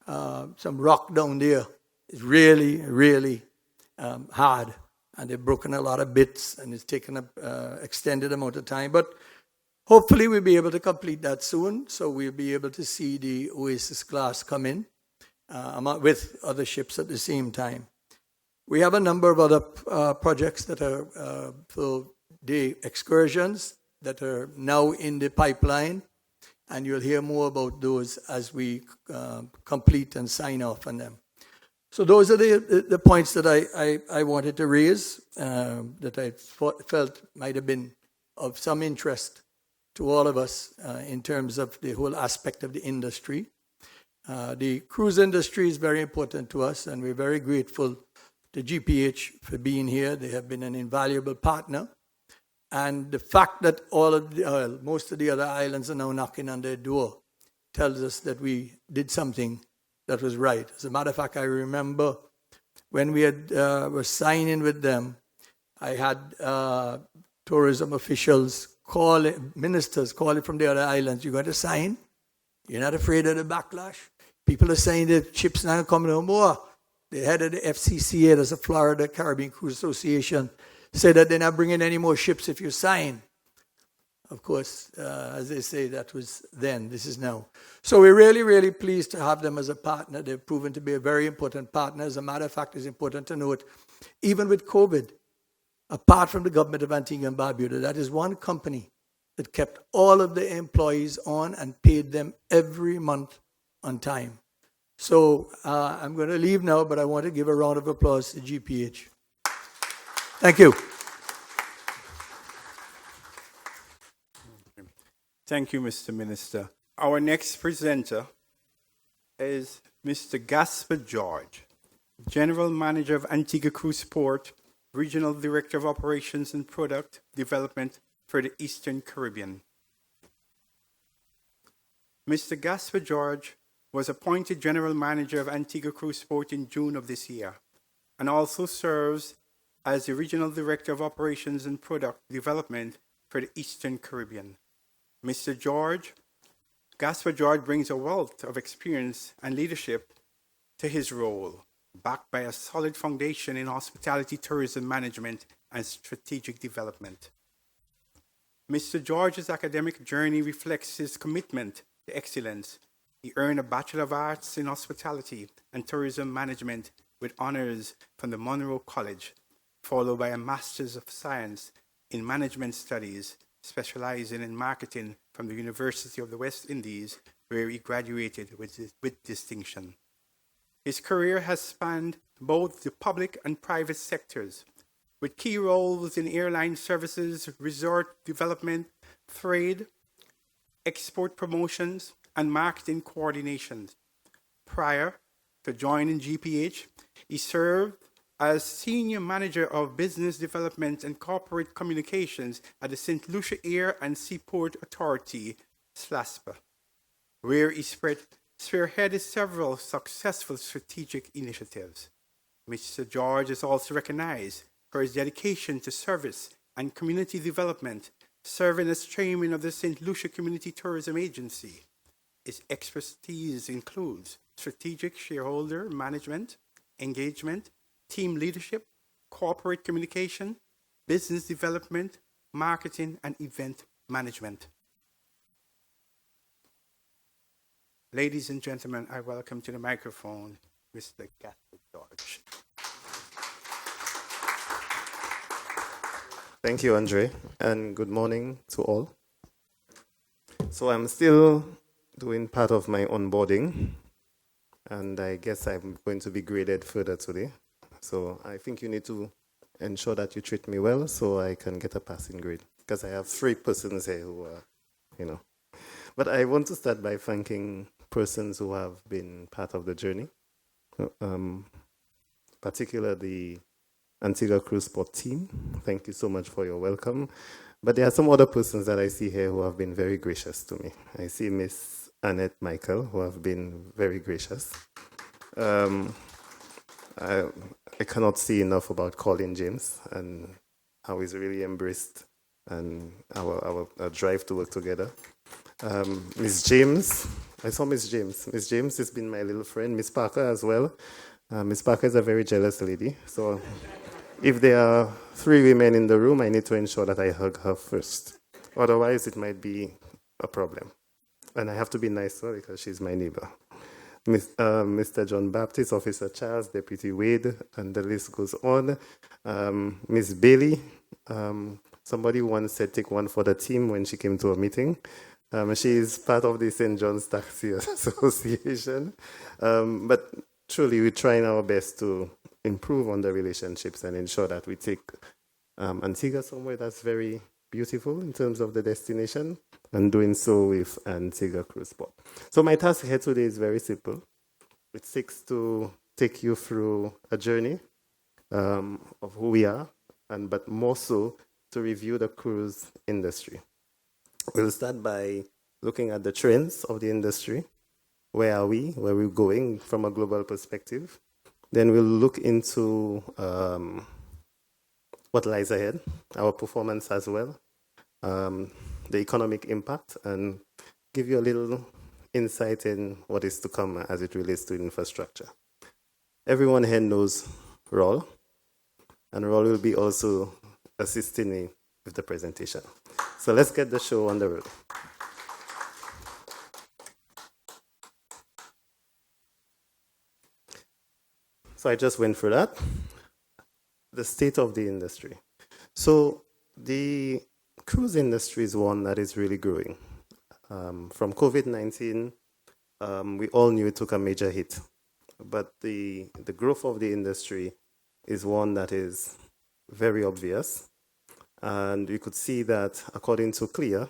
Speaker 3: rock down there is really, really hard, and they've broken a lot of bits, and it's taken an extended amount of time. But hopefully we'll be able to complete that soon, so we'll be able to see the Oasis class come in with other ships at the same time. We have a number of other projects that are for the excursions that are now in the pipeline, and you'll hear more about those as we complete and sign off on them. So those are the points that I wanted to raise, that I felt might have been of some interest to all of us in terms of the whole aspect of the industry. The cruise industry is very important to us, and we're very grateful to GPH for being here. They have been an invaluable partner. And the fact that most of the other islands are now knocking on their door tells us that we did something that was right. As a matter of fact, I remember when we were signing with them, I had tourism officials ministers calling from the other islands. "You're going to sign? You're not afraid of the backlash? People are saying that ships not coming no more." The head of the FCCA, that's the Florida Caribbean Cruise Association, said that they're not bringing any more ships if you sign. Of course, as they say, that was then. This is now. So we're really, really pleased to have them as a partner. They've proven to be a very important partner. As a matter of fact, it's important to note, even with COVID, apart from the government of Antigua and Barbuda, that is one company that kept all of the employees on and paid them every month on time. So I'm going to leave now, but I want to give a round of applause to GPH. Thank you.
Speaker 1: Thank you, Mr. Minister. Our next presenter is Mr. Gaspar George, General Manager of Antigua Cruise Port, Regional Director of Operations and Product Development for the Eastern Caribbean. Mr. Gaspar George was appointed General Manager of Antigua Cruise Port in June of this year, and also serves as the Regional Director of Operations and Product Development for the Eastern Caribbean. Mr. Gaspar George brings a wealth of experience and leadership to his role, backed by a solid foundation in hospitality, tourism management, and strategic development. Mr. George's academic journey reflects his commitment to excellence. He earned a Bachelor of Arts in Hospitality and Tourism Management with honors from the Monroe College, followed by a Master's of Science in Management Studies, specializing in marketing from the University of the West Indies, where he graduated with distinction. His career has spanned both the public and private sectors, with key roles in airline services, resort development, trade, export promotions, and marketing coordinations. Prior to joining GPH, he served as Senior Manager of Business Development and Corporate Communications at the St. Lucia Air and Seaport Authority, SLASPA, where he spearheaded several successful strategic initiatives. Mr. George is also recognized for his dedication to service and community development, serving as chairman of the St. Lucia Community Tourism Agency. His expertise includes strategic shareholder management, engagement, team leadership, corporate communication, business development, marketing, and event management. Ladies and gentlemen, I welcome to the microphone Mr. Gaspar George.
Speaker 4: Thank you, Andre, and good morning to all. So I'm still doing part of my onboarding, and I guess I'm going to be graded further today. So I think you need to ensure that you treat me well so I can get a passing grade, because I have 3 persons here who are, But I want to start by thanking persons who have been part of the journey, particularly the Antigua Cruise Port team. Thank you so much for your welcome. But there are some other persons that I see here who have been very gracious to me. I see Miss Annette Michael, who have been very gracious. I cannot say enough about Colin James and how he's really embraced and our drive to work together. Miss James, I saw Miss James. Miss James has been my little friend. Miss Parker as well. Miss Parker is a very jealous lady. So if there are 3 women in the room, I need to ensure that I hug her first. Otherwise, it might be a problem. And I have to be nice to her because she's my neighbor. Mr. John Baptist, Officer Charles, Deputy Wade, and the list goes on. Miss Bailey, somebody once said take one for the team when she came to a meeting. She is part of the St. John's Taxi Association. But truly, we're trying our best to improve on the relationships and ensure that we take Antigua somewhere that's very beautiful in terms of the destination, and doing so with Antigua Cruise Port. So my task here today is very simple. It seeks to take you through a journey of who we are, but more so to review the cruise industry. We'll start by looking at the trends of the industry. Where are we? Where are we going from a global perspective? Then we'll look into what lies ahead, our performance as well, the economic impact, and give you a little insight in what is to come as it relates to infrastructure. Everyone here knows Roll, and Roll will be also assisting me with the presentation. So let's get the show on the road. So I just went through that. The state of the industry. So the cruise industry is one that is really growing. From COVID-19, we all knew it took a major hit. But the growth of the industry is one that is very obvious. And you could see that, according to CLIA,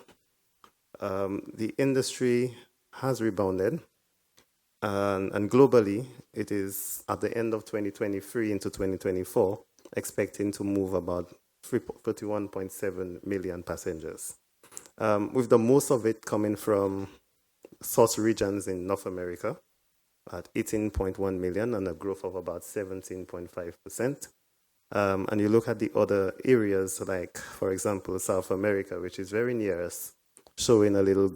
Speaker 4: the industry has rebounded. And globally, it is at the end of 2023 into 2024, expecting to move about 31.7 million passengers, with the most of it coming from source regions in North America at 18.1 million and a growth of about 17.5%. And you look at the other areas, like, for example, South America, which is very near us, showing a little,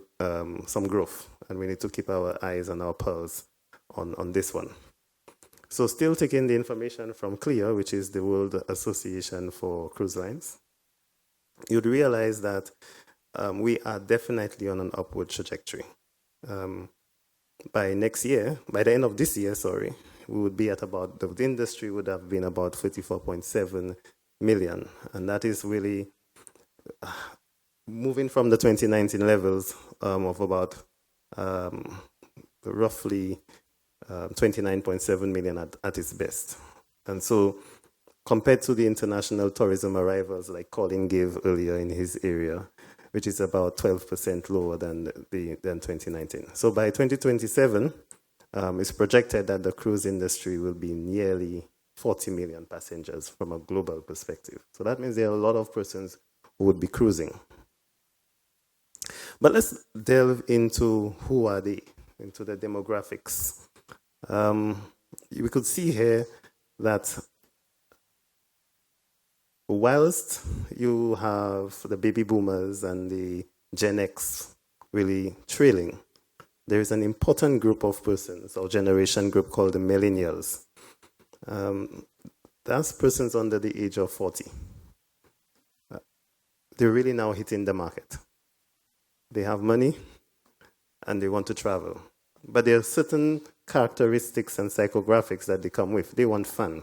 Speaker 4: some growth. And we need to keep our eyes and our pulse on this one. So still taking the information from CLIA, which is the World Association for Cruise Lines, you'd realize that we are definitely on an upward trajectory. By the end of this year, we would be at about, the industry would have been about 34.7 million. And that is really moving from the 2019 levels of about roughly 29.7 million at its best. And so compared to the international tourism arrivals like Colin gave earlier in his area, which is about 12% lower than 2019. So by 2027, it's projected that the cruise industry will be nearly 40 million passengers from a global perspective. So that means there are a lot of persons who would be cruising. But let's delve into who are they, into the demographics. We could see here that whilst you have the baby boomers and the Gen X really trailing, there is an important group of persons or generation group called the millennials. That's persons under the age of 40. They're really now hitting the market. They have money and they want to travel. But there are certain characteristics and psychographics that they come with. They want fun.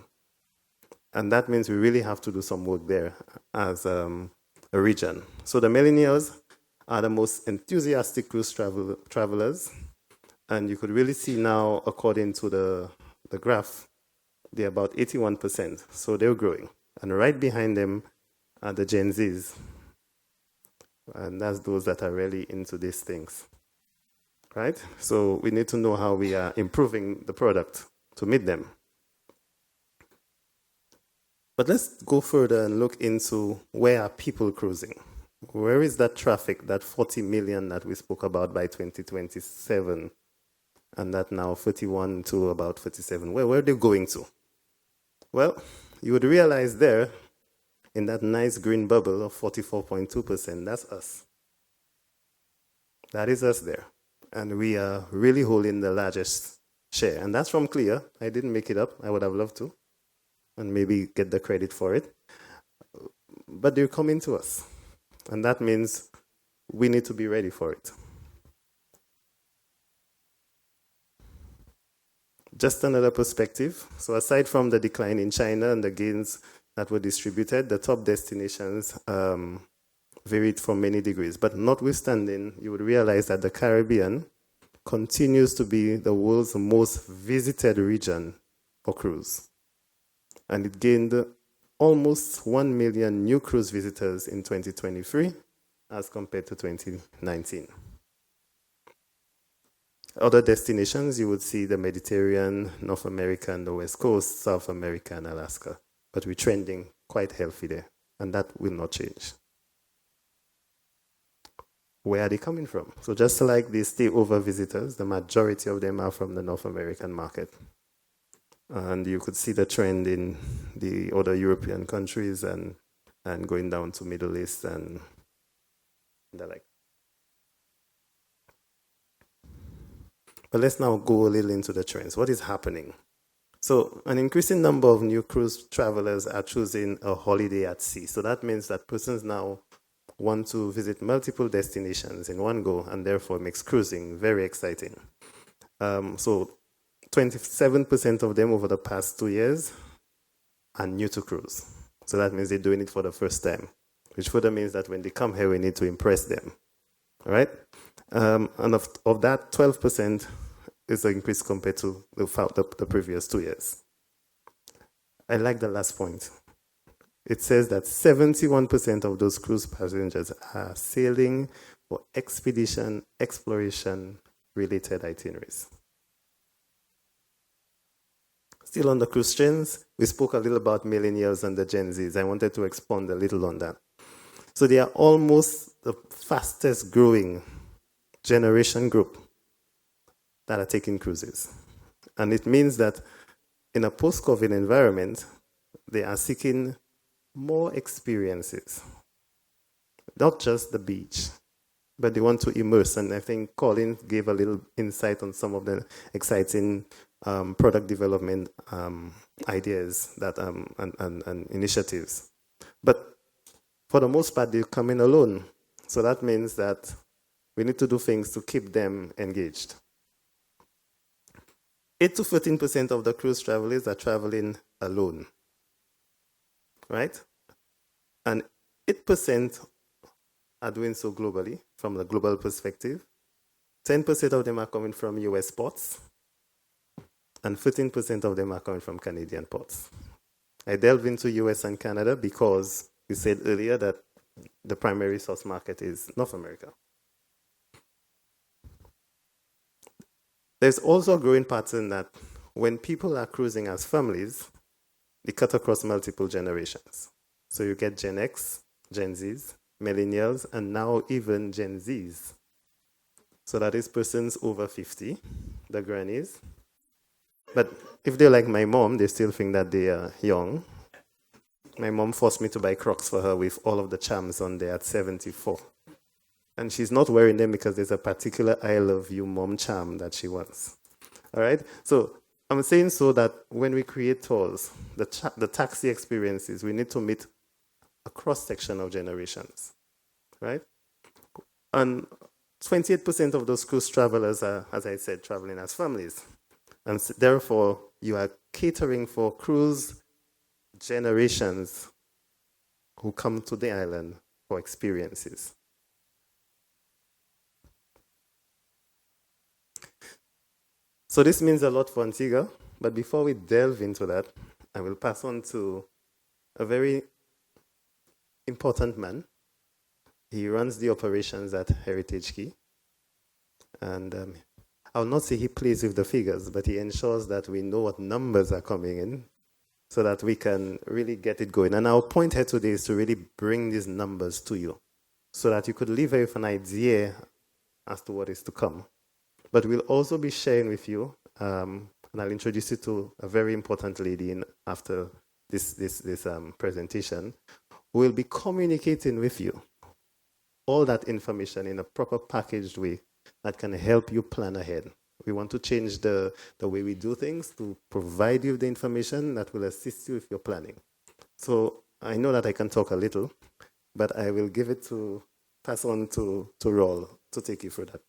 Speaker 4: And that means we really have to do some work there as a region. So the millennials are the most enthusiastic cruise travelers. And you could really see now, according to the graph, they're about 81%. So they're growing. And right behind them are the Gen Zs. And that's those that are really into these things. Right? So we need to know how we are improving the product to meet them. But let's go further and look into where are people cruising? Where is that traffic, that 40 million that we spoke about by 2027, and that now 31 to about 37? Where are they going to? Well, you would realize there, in that nice green bubble of 44.2%, that's us. That is us there. And we are really holding the largest share. And that's from CLIA. I didn't make it up. I would have loved to. And maybe get the credit for it. But they're coming to us. And that means we need to be ready for it. Just another perspective. So aside from the decline in China and the gains that were distributed, the top destinations varied from many degrees. But notwithstanding, you would realize that the Caribbean continues to be the world's most visited region for cruise. And it gained almost 1 million new cruise visitors in 2023 as compared to 2019. Other destinations, you would see the Mediterranean, North America and the West Coast, South America and Alaska. But we're trending quite healthy there, and that will not change. Where are they coming from? So just like the stay-over visitors, the majority of them are from the North American market. And you could see the trend in the other European countries and going down to Middle East and the like. But let's now go a little into the trends. What is happening? So an increasing number of new cruise travelers are choosing a holiday at sea. So that means that persons now want to visit multiple destinations in one go, and therefore makes cruising very exciting. So 27% of them over the past 2 years are new to cruise. So that means they're doing it for the first time, which further means that when they come here, we need to impress them. All right? And of that, 12% is an increase compared to the previous 2 years. I like the last point. it says that 71% of those cruise passengers are sailing for expedition, exploration related itineraries. Still on the cruise trends, we spoke a little about millennials and the Gen Zs. I wanted to expand a little on that. So they are almost the fastest growing generation group that are taking cruises. And it means that in a post-COVID environment, they are seeking more experiences, not just the beach, but they want to immerse. And I think Colin gave a little insight on some of the exciting product development ideas that and initiatives. But for the most part, they come in alone. So that means that we need to do things to keep them engaged. 8 to 14% of the cruise travelers are traveling alone, right? And 8% are doing so globally, from the global perspective. 10% of them are coming from US ports, and 13% of them are coming from Canadian ports. I delved into US and Canada because we said earlier that the primary source market is North America. There's also a growing pattern that when people are cruising as families, they cut across multiple generations. So you get Gen X, Gen Zs, millennials, and now even Gen Zs. So that is persons over 50, the grannies. But if they're like my mom, they still think that they are young. My mom forced me to buy Crocs for her with all of the charms on there at 74. And she's not wearing them because there's a particular I love you mom charm that she wants. All right? So I'm saying so that when we create tours, the taxi experiences, we need to meet a cross-section of generations, right? And 28% of those cruise travelers are, as I said, traveling as families. And therefore, you are catering for cruise generations who come to the island for experiences. So this means a lot for Antigua, but before we delve into that, I will pass on to a very important man. He runs the operations at Heritage Key. And I'll not say he plays with the figures, but he ensures that we know what numbers are coming in so that we can really get it going. And our point here today is to really bring these numbers to you so that you could leave here with an idea as to what is to come. But we'll also be sharing with you, and I'll introduce you to a very important lady after this presentation, who will be communicating with you all that information in a proper packaged way that can help you plan ahead. We want to change the way we do things to provide you the information that will assist you with your planning. So I know that I can talk a little, but I will give it to, pass on to Raul to take you through that.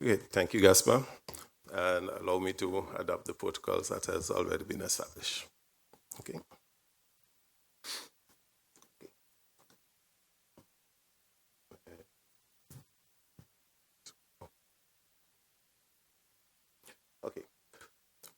Speaker 5: Okay, thank you, Gaspar. And allow me to adopt the protocols that has already been established. Okay. Okay.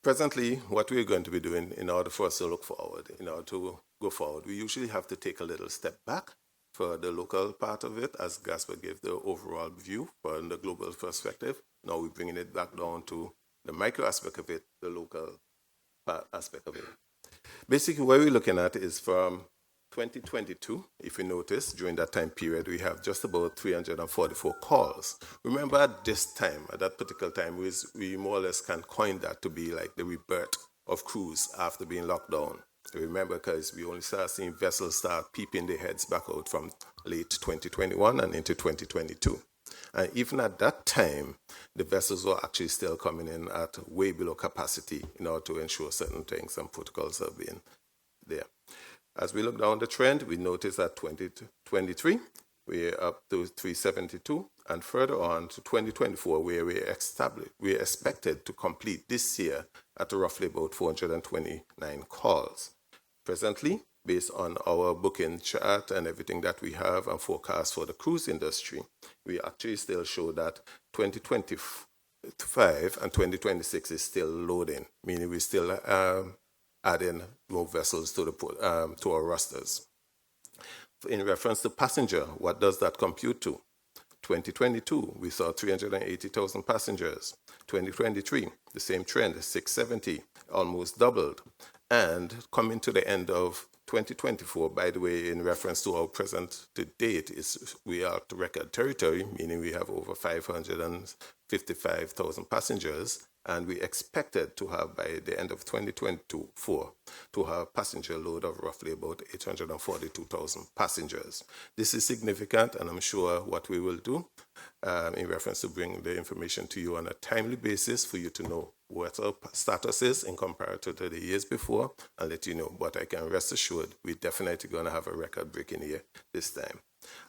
Speaker 5: Presently, what we're going to be doing in order for us to look forward, in order to go forward, we usually have to take a little step back for the local part of it, as Gaspar gave the overall view from the global perspective. Now we're bringing it back down to the micro aspect of it, the local aspect of it. Basically, what we're looking at is from 2022, if you notice, during that time period, we have just about 344 calls. Remember at this time, at that particular time, we more or less can coin that to be like the rebirth of cruise after being locked down. Remember, because we only start seeing vessels start peeping their heads back out from late 2021 and into 2022. And even at that time, the vessels were actually still coming in at way below capacity in order to ensure certain things and protocols have been there. As we look down the trend, we notice that 2023, we're up to 372, and further on to 2024, where we're expected to complete this year at roughly about 429 calls. Presently, based on our booking chart and everything that we have and forecast for the cruise industry, we actually still show that and 2026 is still loading, meaning we still adding more vessels to the port, to our rosters. In reference to passenger, what does that compute to? 2022, we saw 380,000 passengers. 2023, the same trend, 670, almost doubled. And coming to the end of 2024, by the way, in reference to our present to date, we are at record territory, meaning we have over 555,000 passengers, and we expected to have by the end of 2024 to have passenger load of roughly about 842,000 passengers. This is significant, and I'm sure what we will do in reference to bring the information to you on a timely basis for you to know what our status is in comparison to the years before and let you know. But I can rest assured we're definitely going to have a record-breaking year this time.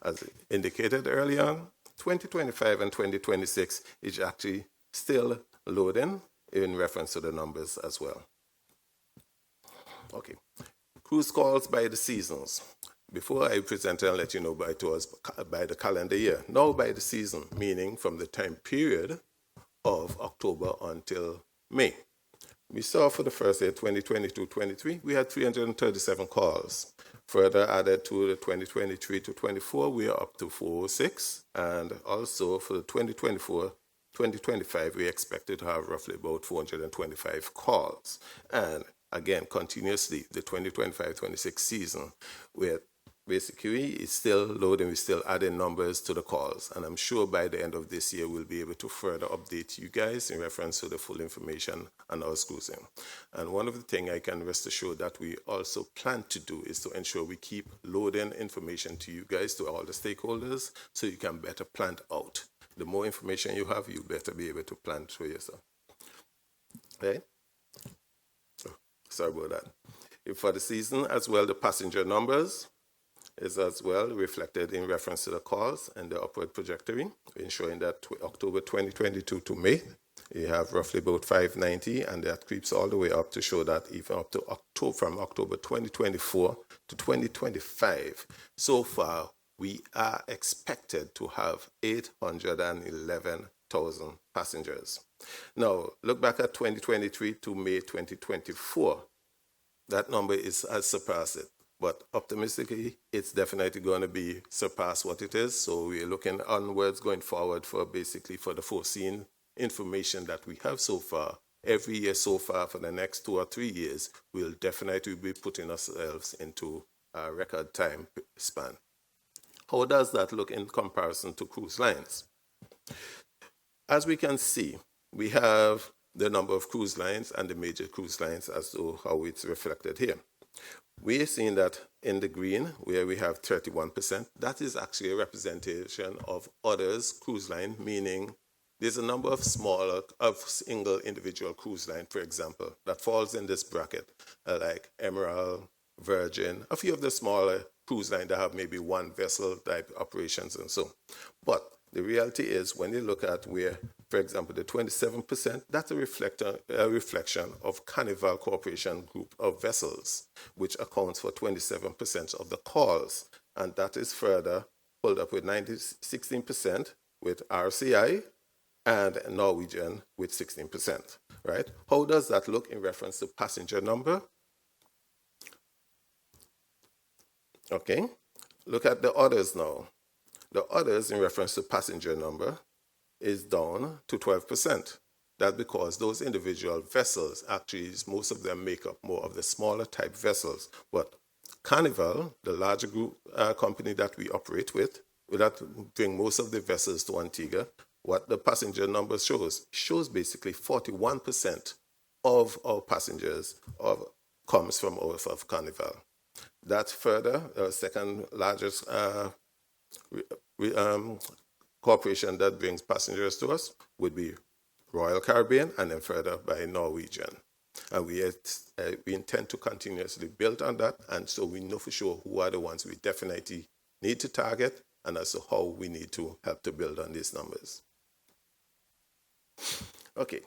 Speaker 5: As indicated earlier, 2025 and 2026 is actually still loading in reference to the numbers as well. Okay, cruise calls by the seasons. Before I present and let you know by the calendar year, now by the season, meaning from the time period of October until May. We saw for the first year, 2022-23, we had 337 calls. Further added to the 2023 to 24, we are up to 406. And also for the 2024-2025, we expected to have roughly about 425 calls. And again, continuously, the 2025-26 season, where basically it's still loading, we're still adding numbers to the calls. And I'm sure by the end of this year, we'll be able to further update you guys in reference to the full information on our cruising. And one of the things I can rest assured that we also plan to do is to ensure we keep loading information to you guys, to all the stakeholders, so you can better plan out. The more information you have, you better be able to plan for yourself. Right? Sorry about that. For the season as well, the passenger numbers is as well reflected in reference to the calls and the upward trajectory, ensuring that October 2022 to May, you have roughly about 590, and that creeps all the way up to show that even up to October, from October 2024 to 2025, so far, we are expected to have 811,000 passengers. Now, look back at 2023 to May 2024. That number has surpassed it. But optimistically, it's definitely going to be surpass what it is. So we're looking onwards going forward for basically for the foreseen information that we have so far. Every year so far for the next 2 or 3 years, we'll definitely be putting ourselves into a record time span. How does that look in comparison to cruise lines? As we can see, we have the number of cruise lines and the major cruise lines as to how it's reflected here. We are seeing that in the green, where we have 31%, that is actually a representation of others cruise line, meaning there's a number of smaller, of single individual cruise line, for example, that falls in this bracket, like Emerald, Virgin, a few of the smaller cruise line that have maybe one vessel type operations and so. But the reality is when you look at where, for example, the 27%, that's a reflection of Carnival Corporation group of vessels, which accounts for 27% of the calls. And that is further pulled up with 16% with RCI and Norwegian with 16%, right? How does that look in reference to passenger number? Okay, look at the others now. The others in reference to passenger number is down to 12%. That's because those individual vessels, actually, most of them make up more of the smaller type vessels. But Carnival, the larger group company that we operate with, that bring most of the vessels to Antigua, what the passenger number shows basically 41% of our passengers comes from out of Carnival. That further, second largest corporation that brings passengers to us would be Royal Caribbean, and then further by Norwegian. And we intend to continuously build on that, and so we know for sure who are the ones we definitely need to target, and as to how we need to help to build on these numbers. Okay.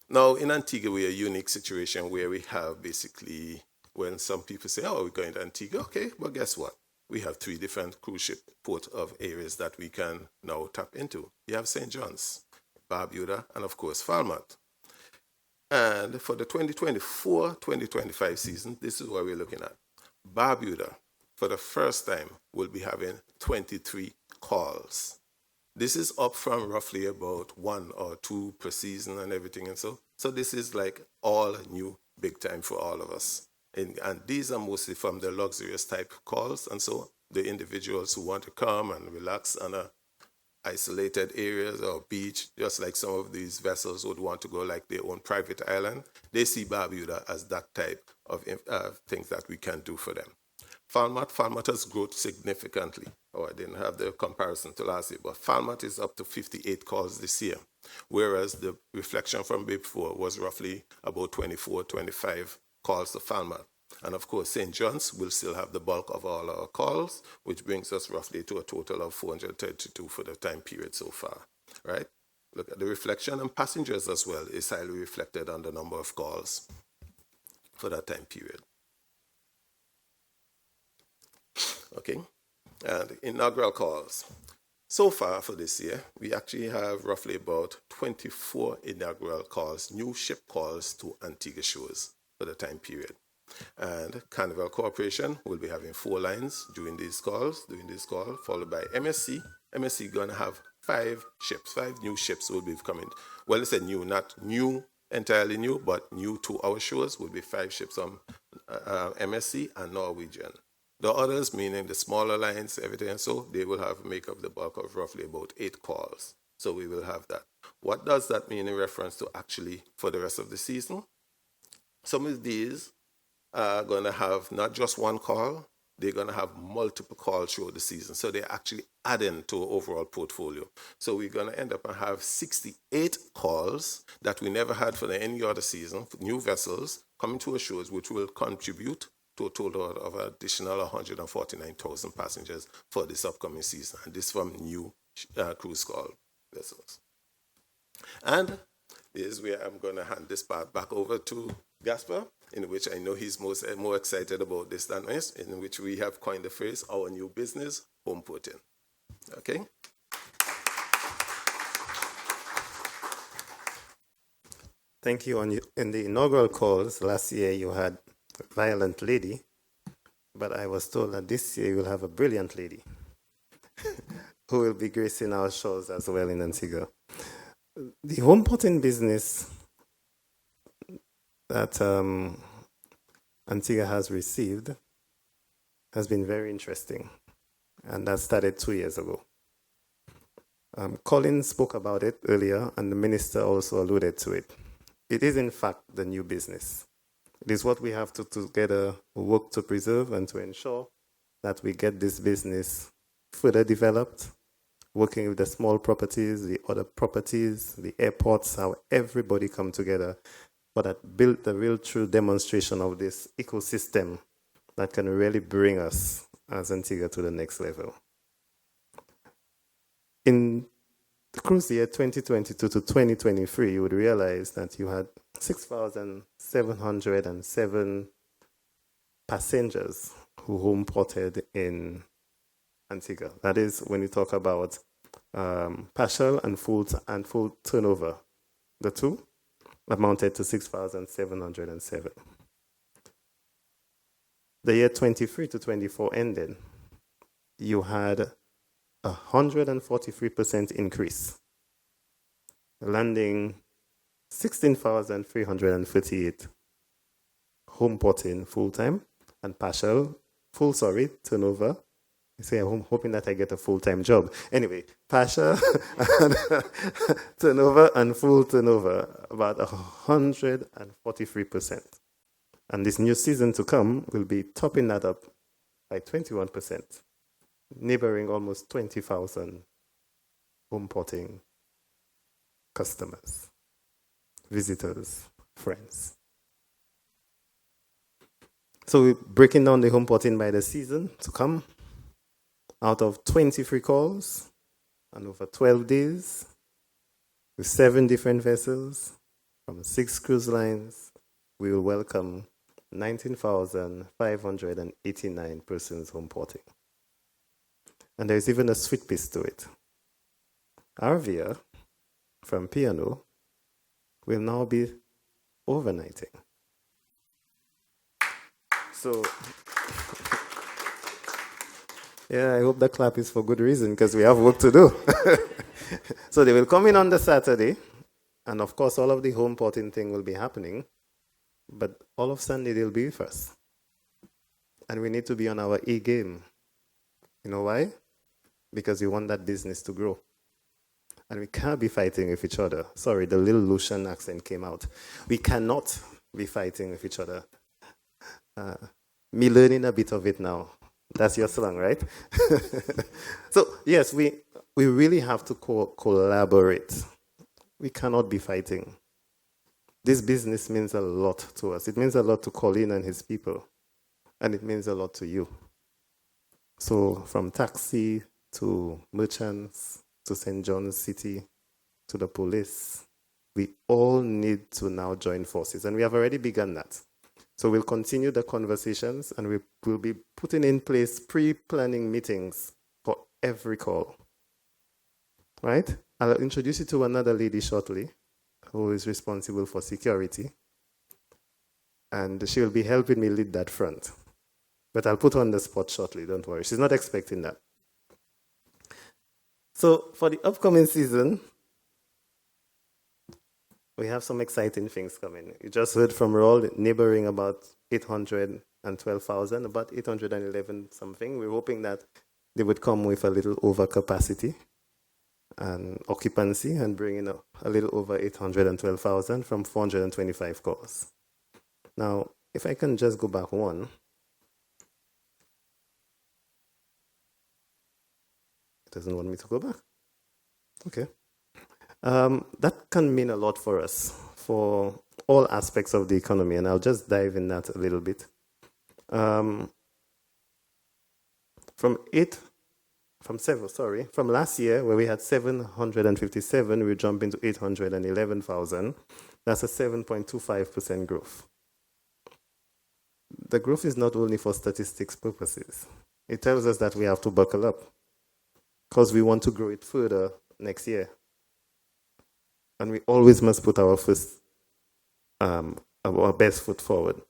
Speaker 5: Now, in Antigua, we're a unique situation where we have basically, when some people say, oh, we're going to Antigua, okay, but guess what? We have 3 different cruise ship port of areas that we can now tap into. You have St. John's, Barbuda, and of course Falmouth. And for the 2024-2025 season, this is what we're looking at. Barbuda, for the first time, will be having 23 calls. This is up from roughly about 1 or 2 per season and everything. And so this is like all new big time for all of us. And these are mostly from the luxurious type calls. And so the individuals who want to come and relax on a isolated areas or beach, just like some of these vessels would want to go like their own private island, they see Barbuda as that type of things that we can do for them. Falmouth has grown significantly. Oh, I didn't have the comparison to last year, but Falmouth is up to 58 calls this year, whereas the reflection from before was roughly about 24, 25 calls to Falmouth. And of course, St. John's will still have the bulk of all our calls, which brings us roughly to a total of 432 for the time period so far, right? Look at the reflection, and passengers as well is highly reflected on the number of calls for that time period. Okay, and inaugural calls. So far for this year, we actually have roughly about 24 inaugural calls, new ship calls to Antigua shores for the time period. And Carnival Corporation will be having 4 lines during this call, followed by MSC. MSC going to have 5 ships, 5 new ships will be coming. Well, it's a new, not new, entirely new, but new to our shores will be 5 ships on MSC and Norwegian. The others, meaning the smaller lines, everything, and so they will have make up the bulk of roughly about 8 calls. So we will have that. What does that mean in reference to actually for the rest of the season? Some of these are going to have not just 1 call, they're going to have multiple calls throughout the season. So they're actually adding to our overall portfolio. So we're going to end up and have 68 calls that we never had for any other season, for new vessels coming to our shores, which will contribute to a total of additional 149,000 passengers for this upcoming season. And this from new cruise call vessels. And this is where I'm going to hand this part back over to Gaspar, in which I know he's more excited about this than us, in which we have coined the phrase, our new business, home porting. Okay?
Speaker 4: Thank you. In the inaugural calls last year, you had a violent lady, but I was told that this year you'll have a brilliant lady who will be gracing our shores as well in Antigua. The home porting business that Antigua has received has been very interesting, and that started 2 years ago. Colin spoke about it earlier, and the minister also alluded to it. It is, in fact, the new business. It is what we have to together work to preserve and to ensure that we get this business further developed, working with the small properties, the other properties, the airports, how everybody come together for that build the real true demonstration of this ecosystem that can really bring us as Antigua to the next level. In the cruise year 2022 to 2023, you would realize that you had 6,707 passengers who home ported in Antigua. That is when you talk about partial and full turnover. The two amounted to 6,707. The year 23 to 24 ended. You had 143% increase, landing 16,338 home porting full-time and partial, turnover. I say I'm hoping that I get a full-time job. Anyway, partial turnover and full turnover, about 143%. And this new season to come will be topping that up by 21%, neighboring almost 20,000 home porting customers, visitors, friends. So we're breaking down the home porting by the season to come. Out of 23 calls and over 12 days, with 7 different vessels from 6 cruise lines, we will welcome 19,589 persons home porting. And there's even a sweet piece to it. Arvia from P&O will now be overnighting. So, yeah, I hope the clap is for good reason because we have work to do. So they will come in on the Saturday, and of course, all of the home porting thing will be happening, but all of Sunday they'll be with us. And we need to be on our A game. You know why? Because we want that business to grow. And we can't be fighting with each other. Sorry, the little Lucian accent came out. We cannot be fighting with each other. Me learning a bit of it now. That's your slang, right? So, yes, we really have to collaborate. We cannot be fighting. This business means a lot to us. It means a lot to Colin and his people. And it means a lot to you. So, from taxi to merchants to St. John's City to the police, we all need to now join forces. And we have already begun that. So we'll continue the conversations and we will be putting in place pre-planning meetings for every call. Right? I'll introduce you to another lady shortly who is responsible for security. And she will be helping me lead that front. But I'll put her on the spot shortly, don't worry. She's not expecting that. So for the upcoming season, we have some exciting things coming. You just heard from Roll, neighboring about 812,000, about 811 something. We're hoping that they would come with a little overcapacity and occupancy and bring in a little over 812,000 from 425 calls. Now, if I can just go back one. It doesn't want me to go back. Okay. That can mean a lot for us, for all aspects of the economy, and I'll just dive in that a little bit. From last year, where we had 757, we jumped into 811,000. That's a 7.25% growth. The growth is not only for statistics purposes. It tells us that we have to buckle up because we want to grow it further next year. And we always must put our best foot forward.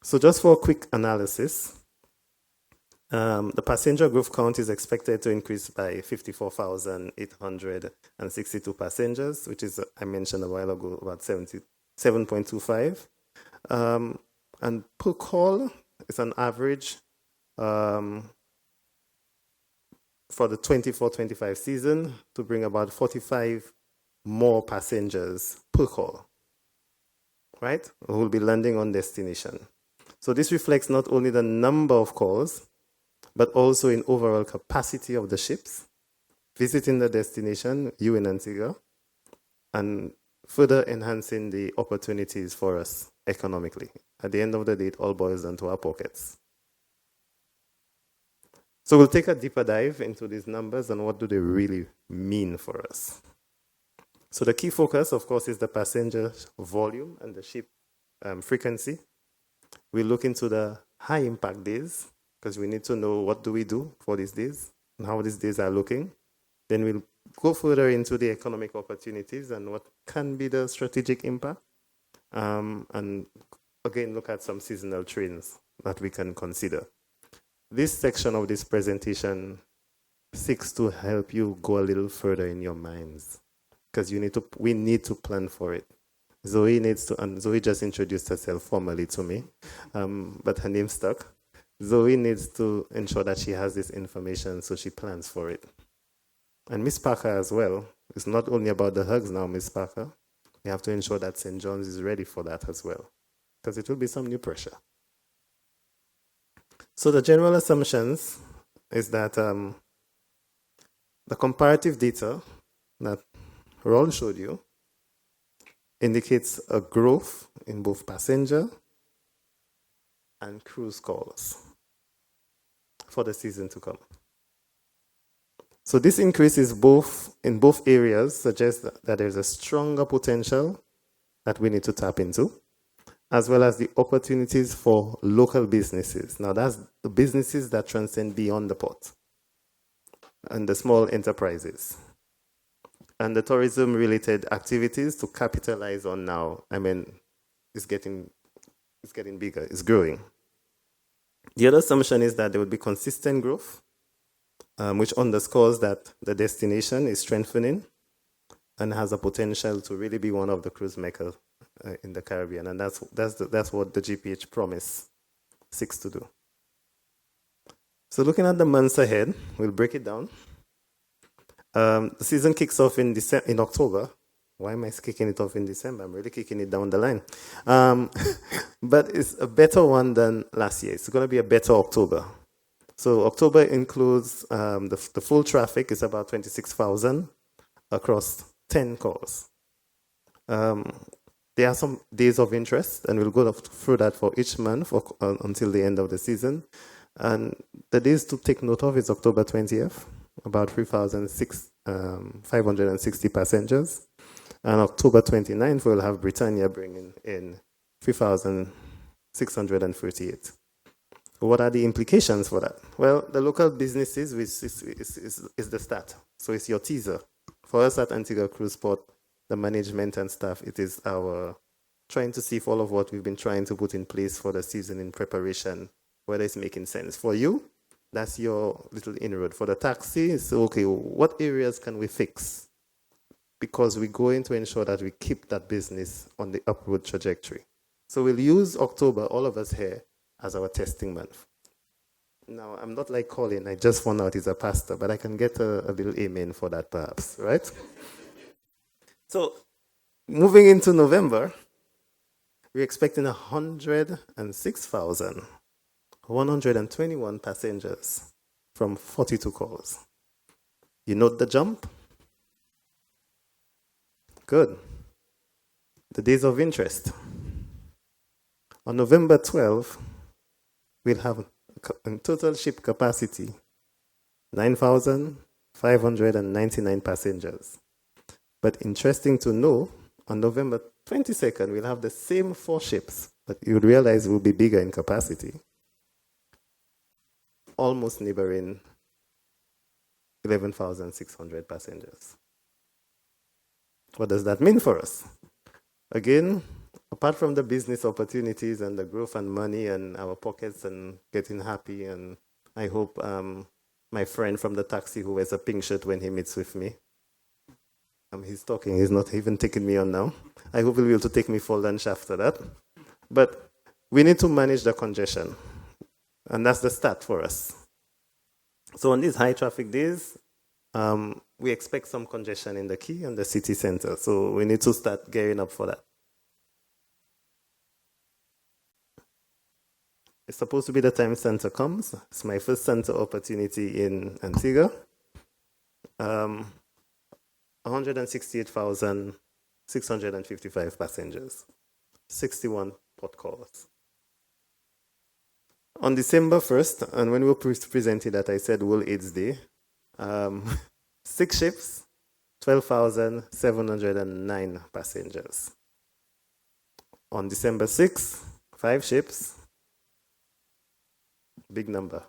Speaker 4: So just for a quick analysis, the passenger growth count is expected to increase by 54,862 passengers, which is, I mentioned a while ago, about 7.25. And per call is an average for the 24-25 season to bring about 45 more passengers per call, right? Who will be landing on destination. So this reflects not only the number of calls, but also in overall capacity of the ships, visiting the destination, you in Antigua, and further enhancing the opportunities for us economically. At the end of the day, it all boils down to our pockets. So we'll take a deeper dive into these numbers and what do they really mean for us. So the key focus, of course, is the passenger volume and the ship frequency. We look into the high impact days because we need to know what do we do for these days and how these days are looking. Then we'll go further into the economic opportunities and what can be the strategic impact. And again, look at some seasonal trends that we can consider. This section of this presentation seeks to help you go a little further in your minds because we need to plan for it. Zoe just introduced herself formally to me, but her name stuck. Zoe needs to ensure that she has this information so she plans for it. And Miss Parker as well. It's not only about the hugs now, Miss Parker. We have to ensure that St. John's is ready for that as well because it will be some new pressure. So the general assumptions is that the comparative data that Ron showed you indicates a growth in both passenger and cruise calls for the season to come. So this increase is in both areas suggests that there's a stronger potential that we need to tap into, as well as the opportunities for local businesses. Now that's the businesses that transcend beyond the port and the small enterprises. and the tourism-related activities to capitalize on now. I mean, it's getting bigger, it's growing. The other assumption is that there would be consistent growth, which underscores that the destination is strengthening and has a potential to really be one of the cruise mecca in the Caribbean, and that's what the GPH promise seeks to do. So looking at the months ahead, we'll break it down. The season kicks off in October. Why am I kicking it off in December? I'm really kicking it down the line. But it's a better one than last year. It's going to be a better October. So October includes the full traffic is about 26,000 across 10 calls. There are some days of interest, and we'll go through that for each month until the end of the season. And the days to take note of is October 20th, about 3,560 passengers. And October 29th, we'll have Britannia bringing in 3,638. What are the implications for that? Well, the local businesses is the start. So it's your teaser. For us at Antigua Cruise Port, the management and staff, it is our trying to see if all of what we've been trying to put in place for the season in preparation, whether it's making sense. For you, that's your little inroad. For the taxi, it's okay, what areas can we fix? Because we're going to ensure that we keep that business on the upward trajectory. So we'll use October, all of us here, as our testing month. Now, I'm not like Colin, I just found out he's a pastor, but I can get a little amen for that perhaps, right? So, moving into November, we're expecting 106,121 passengers from 42 calls. You note the jump? Good. The days of interest. On November 12th, we'll have a total ship capacity, 9,599 passengers. But interesting to know, on November 22nd, we'll have the same 4 ships, but you would realize we'll be bigger in capacity, almost neighboring 11,600 passengers. What does that mean for us? Again, apart from the business opportunities and the growth and money and our pockets and getting happy, and I hope my friend from the taxi who wears a pink shirt when he meets with me, he's talking, he's not even taking me on now. I hope he'll be able to take me for lunch after that. But we need to manage the congestion, and that's the start for us. So on these high traffic days, we expect some congestion in the quay and the city center, so we need to start gearing up for that. It's supposed to be the time Santa comes. It's my first Santa opportunity in Antigua. 168,655 passengers, 61 port calls. On December 1st, and when we presented that, I said World AIDS Day, 6 ships, 12,709 passengers. On December 6th, 5 ships, big number,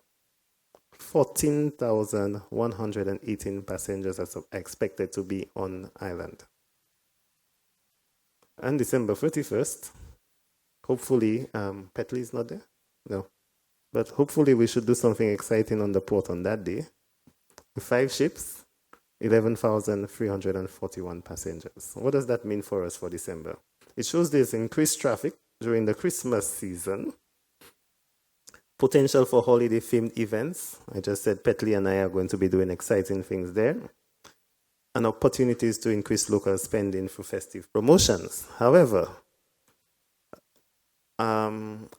Speaker 4: 14,118 passengers are expected to be on island. And December 31st, hopefully, Petley is not there? No. But hopefully we should do something exciting on the port on that day. 5 ships, 11,341 passengers. What does that mean for us for December? It shows there's increased traffic during the Christmas season, potential for holiday-themed events. I just said Petley and I are going to be doing exciting things there, and opportunities to increase local spending for festive promotions. However, I'm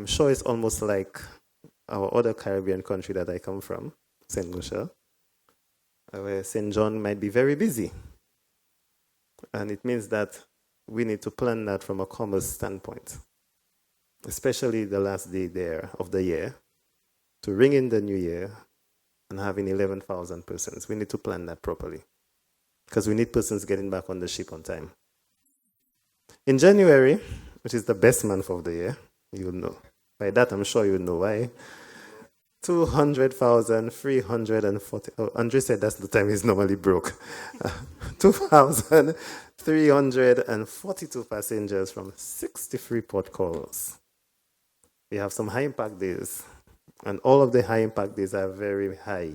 Speaker 4: sure it's almost like our other Caribbean country that I come from, St. Lucia, where St. John might be very busy. And it means that we need to plan that from a commerce standpoint, especially the last day there of the year, to ring in the new year and having 11,000 persons. We need to plan that properly because we need persons getting back on the ship on time. In January, which is the best month of the year, you'll know. By that, I'm sure you'll know why. 200,340. Oh, Andre said that's the time he's normally broke. 2,342 passengers from 63 port calls. We have some high impact days, and all of the high impact days are very high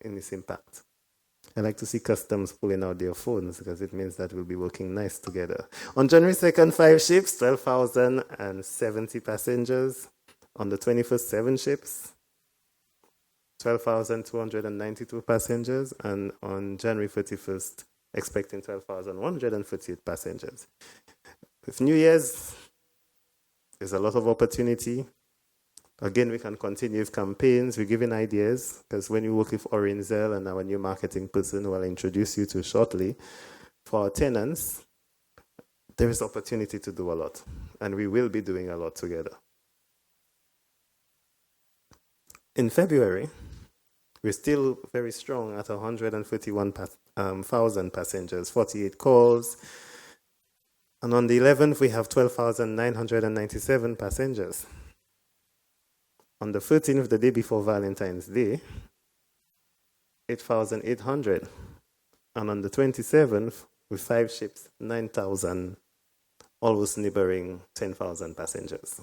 Speaker 4: in its impact. I like to see customs pulling out their phones because it means that we'll be working nice together. On January 2nd, 5 ships, 12,070 passengers. On the 21st, 7 ships, 12,292 passengers. And on January 31st, expecting 12,138 passengers. With New Year's, there's a lot of opportunity. Again, we can continue with campaigns. We're giving ideas because when you work with Orinzel and our new marketing person, who I'll introduce you to shortly, for our tenants, there is opportunity to do a lot. And we will be doing a lot together. In February, we're still very strong at 131,000 passengers, 48 calls. And on the 11th, we have 12,997 passengers. On the 13th, the day before Valentine's Day, 8,800. And on the 27th, with 5 ships, 9,000, almost neighboring 10,000 passengers.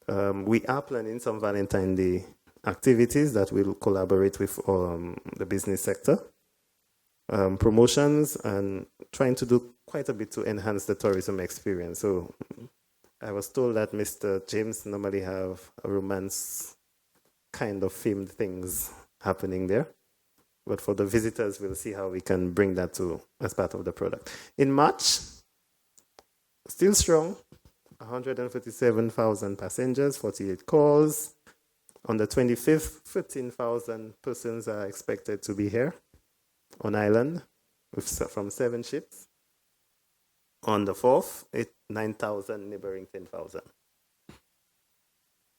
Speaker 4: We are planning some Valentine's Day activities that will collaborate with the business sector, promotions, and trying to do quite a bit to enhance the tourism experience. So I was told that Mr. James normally have a romance kind of themed things happening there. But for the visitors, we'll see how we can bring that to as part of the product. In March, still strong, 157,000 passengers, 48 calls. On the 25th, 15,000 persons are expected to be here on island from 7 ships. On the 4th, 9,000, neighboring 10,000.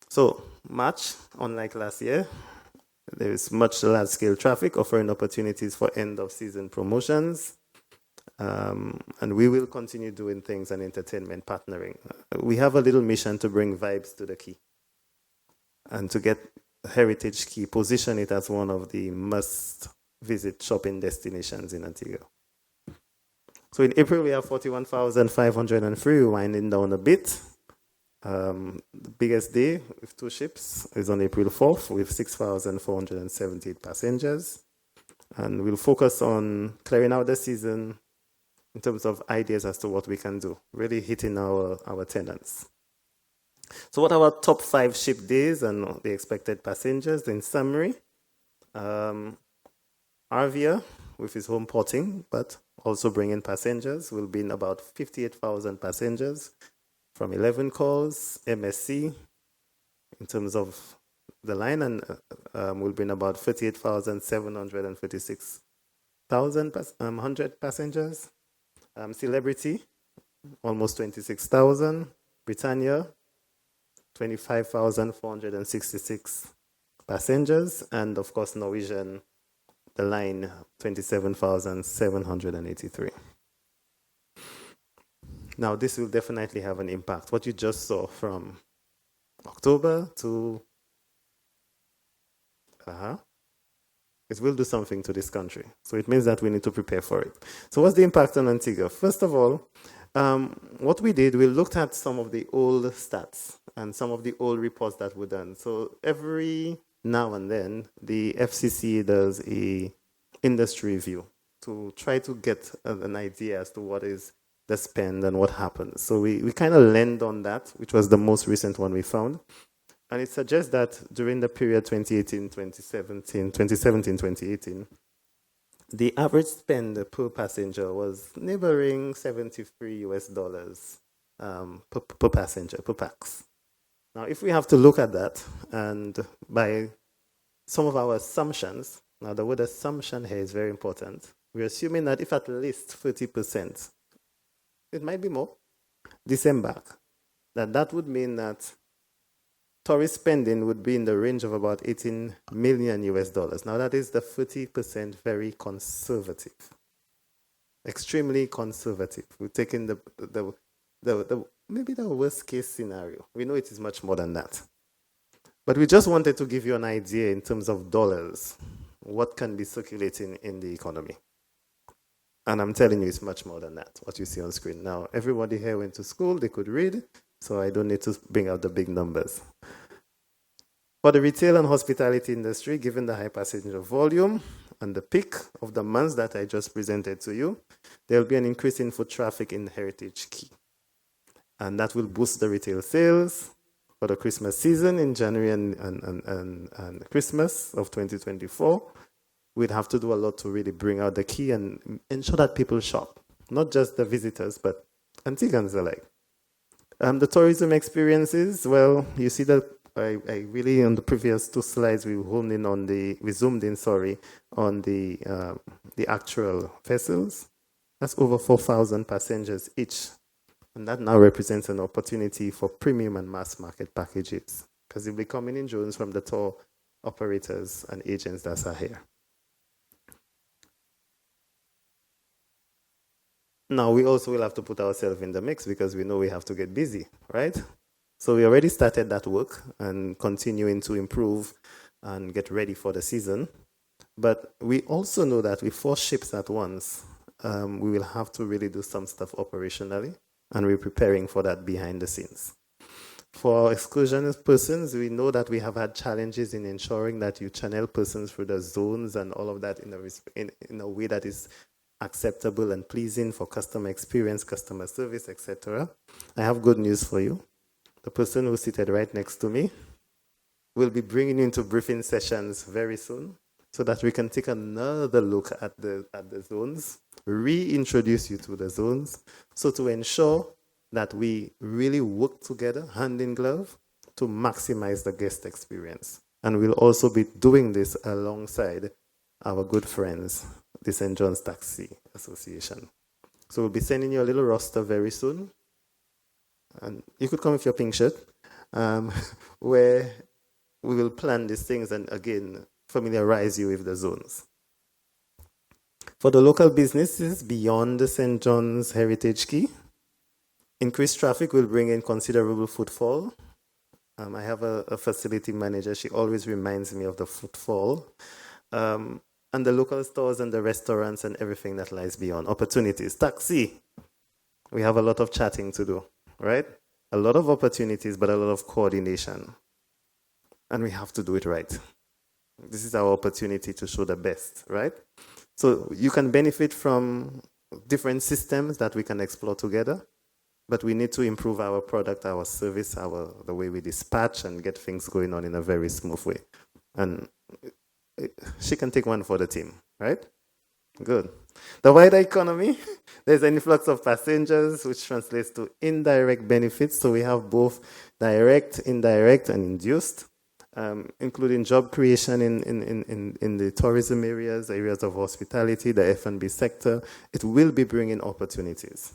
Speaker 4: So, March, unlike last year, there is much large-scale traffic offering opportunities for end-of-season promotions. And we will continue doing things and entertainment partnering. We have a little mission to bring vibes to the Key and to get Heritage Key, position it as one of the must-visit shopping destinations in Antigua. So in April, we have 41,503, winding down a bit. The biggest day with 2 ships is on April 4th with 6,478 passengers. And we'll focus on clearing out the season in terms of ideas as to what we can do, really hitting our tenants. So what are our top 5 ship days and the expected passengers? In summary, Arvia, with its home porting, but also bringing passengers, will be in about 58,000 passengers from 11 calls. MSC, in terms of the line, and will bring about 38,736,100 passengers. Celebrity, almost 26,000. Britannia, 25,466 passengers. And of course, Norwegian, the line, 27,783. Now, this will definitely have an impact. What you just saw from October to it will do something to this country. So it means that we need to prepare for it. So what's the impact on Antigua? First of all, what we did, we looked at some of the old stats and some of the old reports that were done. So every now and then, the FCC does a industry review to try to get an idea as to what is the spend and what happens. So we kind of lend on that, which was the most recent one we found. And it suggests that during the period 2017-2018, the average spend per passenger was neighboring $73 per passenger, per pax. Now, if we have to look at that, and by some of our assumptions, now the word assumption here is very important. We're assuming that if at least 30%, it might be more, disembark, that would mean that tourist spending would be in the range of about $18 million. Now that is the 30% very conservative, extremely conservative. We're taking the maybe the worst case scenario. We know it is much more than that. But we just wanted to give you an idea in terms of dollars, what can be circulating in the economy. And I'm telling you, it's much more than that, what you see on screen. Now, everybody here went to school, they could read, so I don't need to bring out the big numbers. For the retail and hospitality industry, given the high passenger volume and the peak of the months that I just presented to you, there will be an increase in foot traffic in Heritage Quay. And that will boost the retail sales for the Christmas season in January and Christmas of 2024. We'd have to do a lot to really bring out the quay and ensure that people shop, not just the visitors, but Antiguans alike. The tourism experiences, well, you see that I really, on the previous two slides, we zoomed in on the actual vessels. That's over 4,000 passengers each. And that now represents an opportunity for premium and mass market packages, because they'll be coming in drones from the tour operators and agents that are here. Now, we also will have to put ourselves in the mix because we know we have to get busy, right? So we already started that work and continuing to improve and get ready for the season. But we also know that with 4 ships at once, we will have to really do some stuff operationally, and we're preparing for that behind the scenes. For exclusionist persons, we know that we have had challenges in ensuring that you channel persons through the zones and all of that in a way that is acceptable and pleasing for customer experience, customer service, etc. I have good news for you. The person who's seated right next to me will be bringing you into briefing sessions very soon so that we can take another look at the zones, reintroduce you to the zones, so to ensure that we really work together, hand in glove, to maximize the guest experience. And we'll also be doing this alongside our good friends, the St. John's Taxi Association. So we'll be sending you a little roster very soon. And you could come with your pink shirt, where we will plan these things and, again, familiarize you with the zones. For the local businesses beyond the St. John's Heritage Quay, increased traffic will bring in considerable footfall. I have a facility manager. She always reminds me of the footfall. And the local stores and the restaurants and everything that lies beyond. Opportunities. Taxi. We have a lot of chatting to do, right? A lot of opportunities, but a lot of coordination. And we have to do it right. This is our opportunity to show the best, right? So you can benefit from different systems that we can explore together, but we need to improve our product, our service, the way we dispatch and get things going on in a very smooth way. And she can take one for the team, right? Good. The wider economy, there's an influx of passengers, which translates to indirect benefits. So we have both direct, indirect, and induced, including job creation in the tourism areas of hospitality, the F&B sector. It will be bringing opportunities.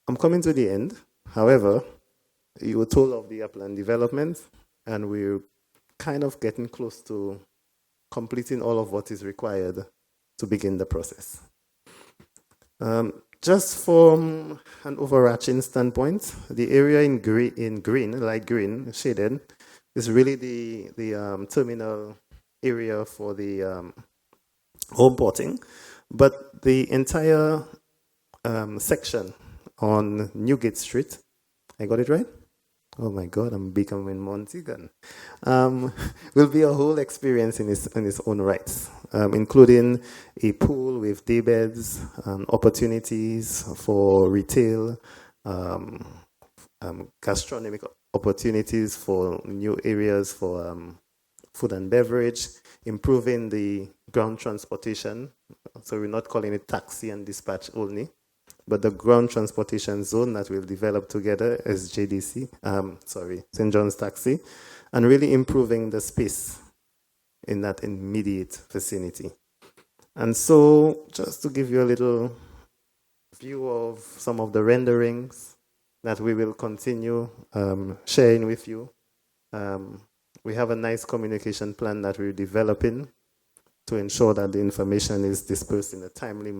Speaker 4: I'm coming to the end. However, you were told of the upland development, and we're kind of getting close to completing all of what is required to begin the process. Just from an overarching standpoint, the area in green, light green, shaded, is really the terminal area for the home porting, but the entire section on Newgate Street, I got it right? Oh my God, I'm becoming Montigan. Will be a whole experience in its own rights, including a pool with daybeds, opportunities for retail, gastronomic opportunities for new areas for food and beverage, improving the ground transportation. So we're not calling it taxi and dispatch only, but the ground transportation zone that we'll develop together as St. John's Taxi, and really improving the space in that immediate vicinity. And so, just to give you a little view of some of the renderings that we will continue sharing with you. We have a nice communication plan that we're developing to ensure that the information is dispersed in a timely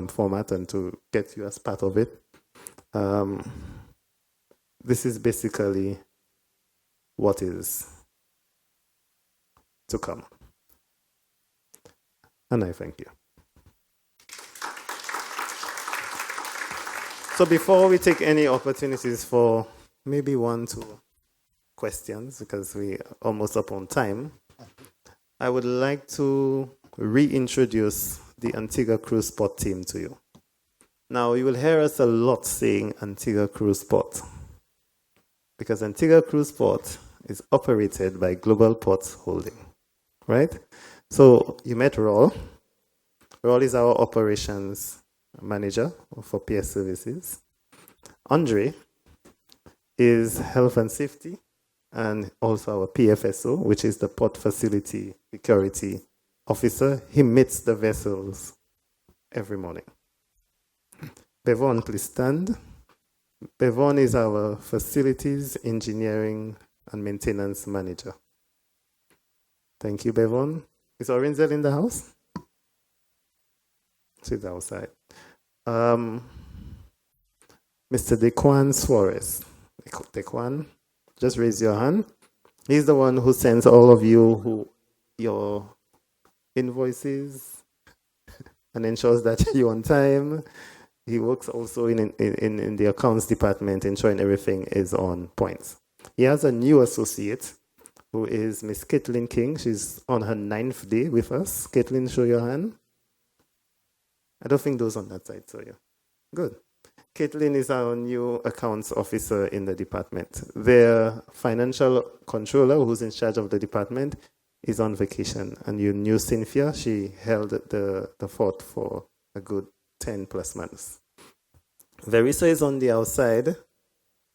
Speaker 4: format and to get you as part of it. This is basically what is to come. And I thank you. So before we take any opportunities for maybe 1-2 questions, because we are almost up on time, I would like to reintroduce the Antigua Cruise Port team to you. Now, you will hear us a lot saying Antigua Cruise Port, because Antigua Cruise Port is operated by Global Ports Holding, right? So you met Raul. Raul is our operations manager for PS Services. Andre is health and safety and also our PFSO, which is the Port Facility Security Officer. He meets the vessels every morning. Bevon, please stand. Bevon is our facilities, engineering, and maintenance manager. Thank you, Bevon. Is Orenzel in the house? She's outside. Mr. Dequan Suarez. Dequan, just raise your hand. He's the one who sends all of you your invoices and ensures that you're on time. He works also in the accounts department, ensuring everything is on point. He has a new associate who is Miss Caitlin King. She's on her 9th day with us. Caitlin, show your hand. I don't think those on that side saw you. Good. Caitlin is our new accounts officer in the department. Their financial controller, who's in charge of the department, is on vacation. And you knew Cynthia. She held the fort for a good 10 plus months. Verisa is on the outside.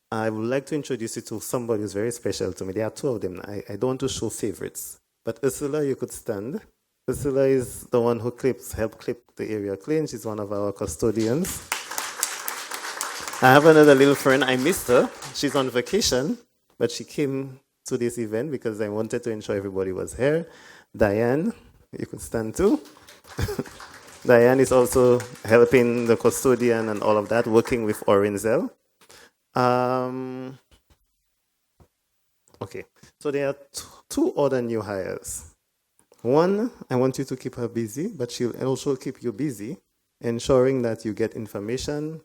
Speaker 4: I would like to introduce you to somebody who's very special to me. There are 2 of them. I don't want to show favorites. But Ursula, you could stand. Ursula is the one who helped clip the area clean. She's one of our custodians. I have another little friend. I missed her. She's on vacation, but she came to this event because I wanted to ensure everybody was here. Diane, you could stand too. Diane is also helping the custodian and all of that, working with Orenzel. Okay, so there are 2 other new hires. One, I want you to keep her busy, but she'll also keep you busy, ensuring that you get information,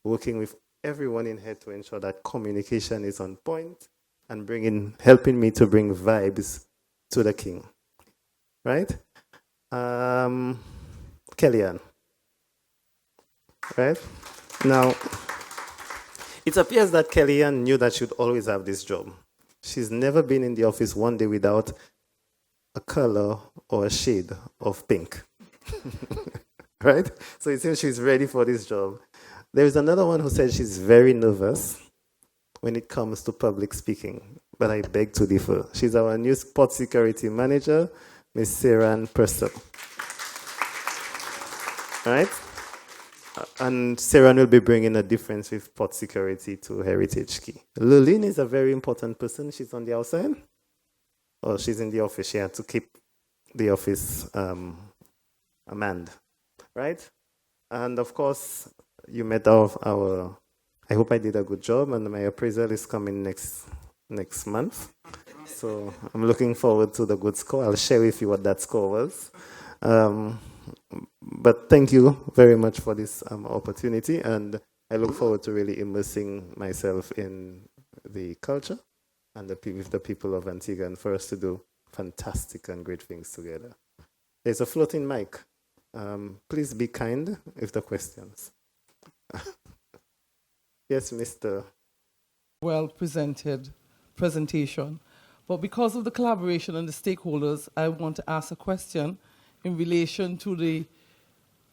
Speaker 4: working with everyone in here to ensure that communication is on point, and helping me to bring vibes to the king. Right? Kellyanne. Right? Now, it appears that Kellyanne knew that she'd always have this job. She's never been in the office one day without a color or a shade of pink. Right? So it seems she's ready for this job. There is another one who said she's very nervous when it comes to public speaking, but I beg to differ. She's our new port security manager, Ms. Saran Purcell. All right? And Saran will be bringing a difference with port security to Heritage Key. Lulene is a very important person. She's on the outside. Or she's in the office. She had to keep the office manned. Right? And of course, you met our I hope I did a good job, and my appraisal is coming next month. So I'm looking forward to the good score. I'll share with you what that score was. But thank you very much for this opportunity, and I look forward to really immersing myself in the culture and with the people of Antigua, and for us to do fantastic and great things together. There's a floating mic. Please be kind if the questions. Yes, Mr.
Speaker 6: Well presented presentation. But because of the collaboration and the stakeholders, I want to ask a question in relation to the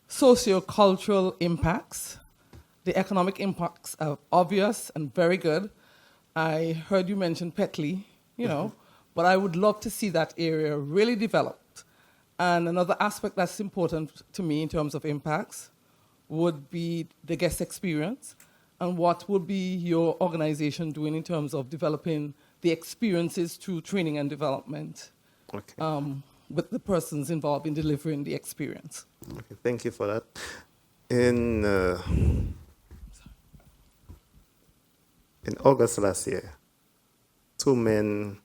Speaker 6: socio-cultural impacts. The economic impacts are obvious and very good. I heard you mention Petley, but I would love to see that area really developed. And another aspect that's important to me in terms of impacts would be the guest experience, and what would be your organization doing in terms of developing the experiences through training and development with the persons involved in delivering the experience.
Speaker 4: Okay, thank you for that. In August last year, 2 men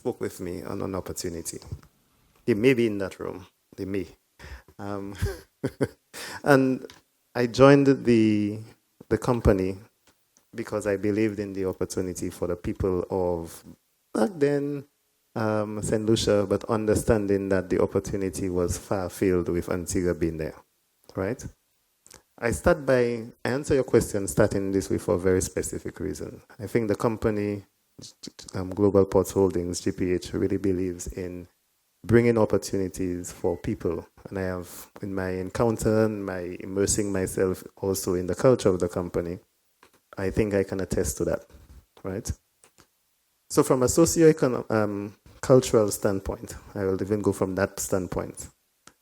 Speaker 4: spoke with me on an opportunity. They may be in that room. They may. Um, and I joined the company because I believed in the opportunity for the people of back then St. Lucia, but understanding that the opportunity was far afield with Antigua being there, right? I answer your question starting this way for a very specific reason. I think the company, Global Ports Holdings, GPH, really believes in bringing opportunities for people. And I have, in my encounter and my immersing myself also in the culture of the company, I think I can attest to that, right? So from a socio-economic, cultural standpoint, I will even go from that standpoint.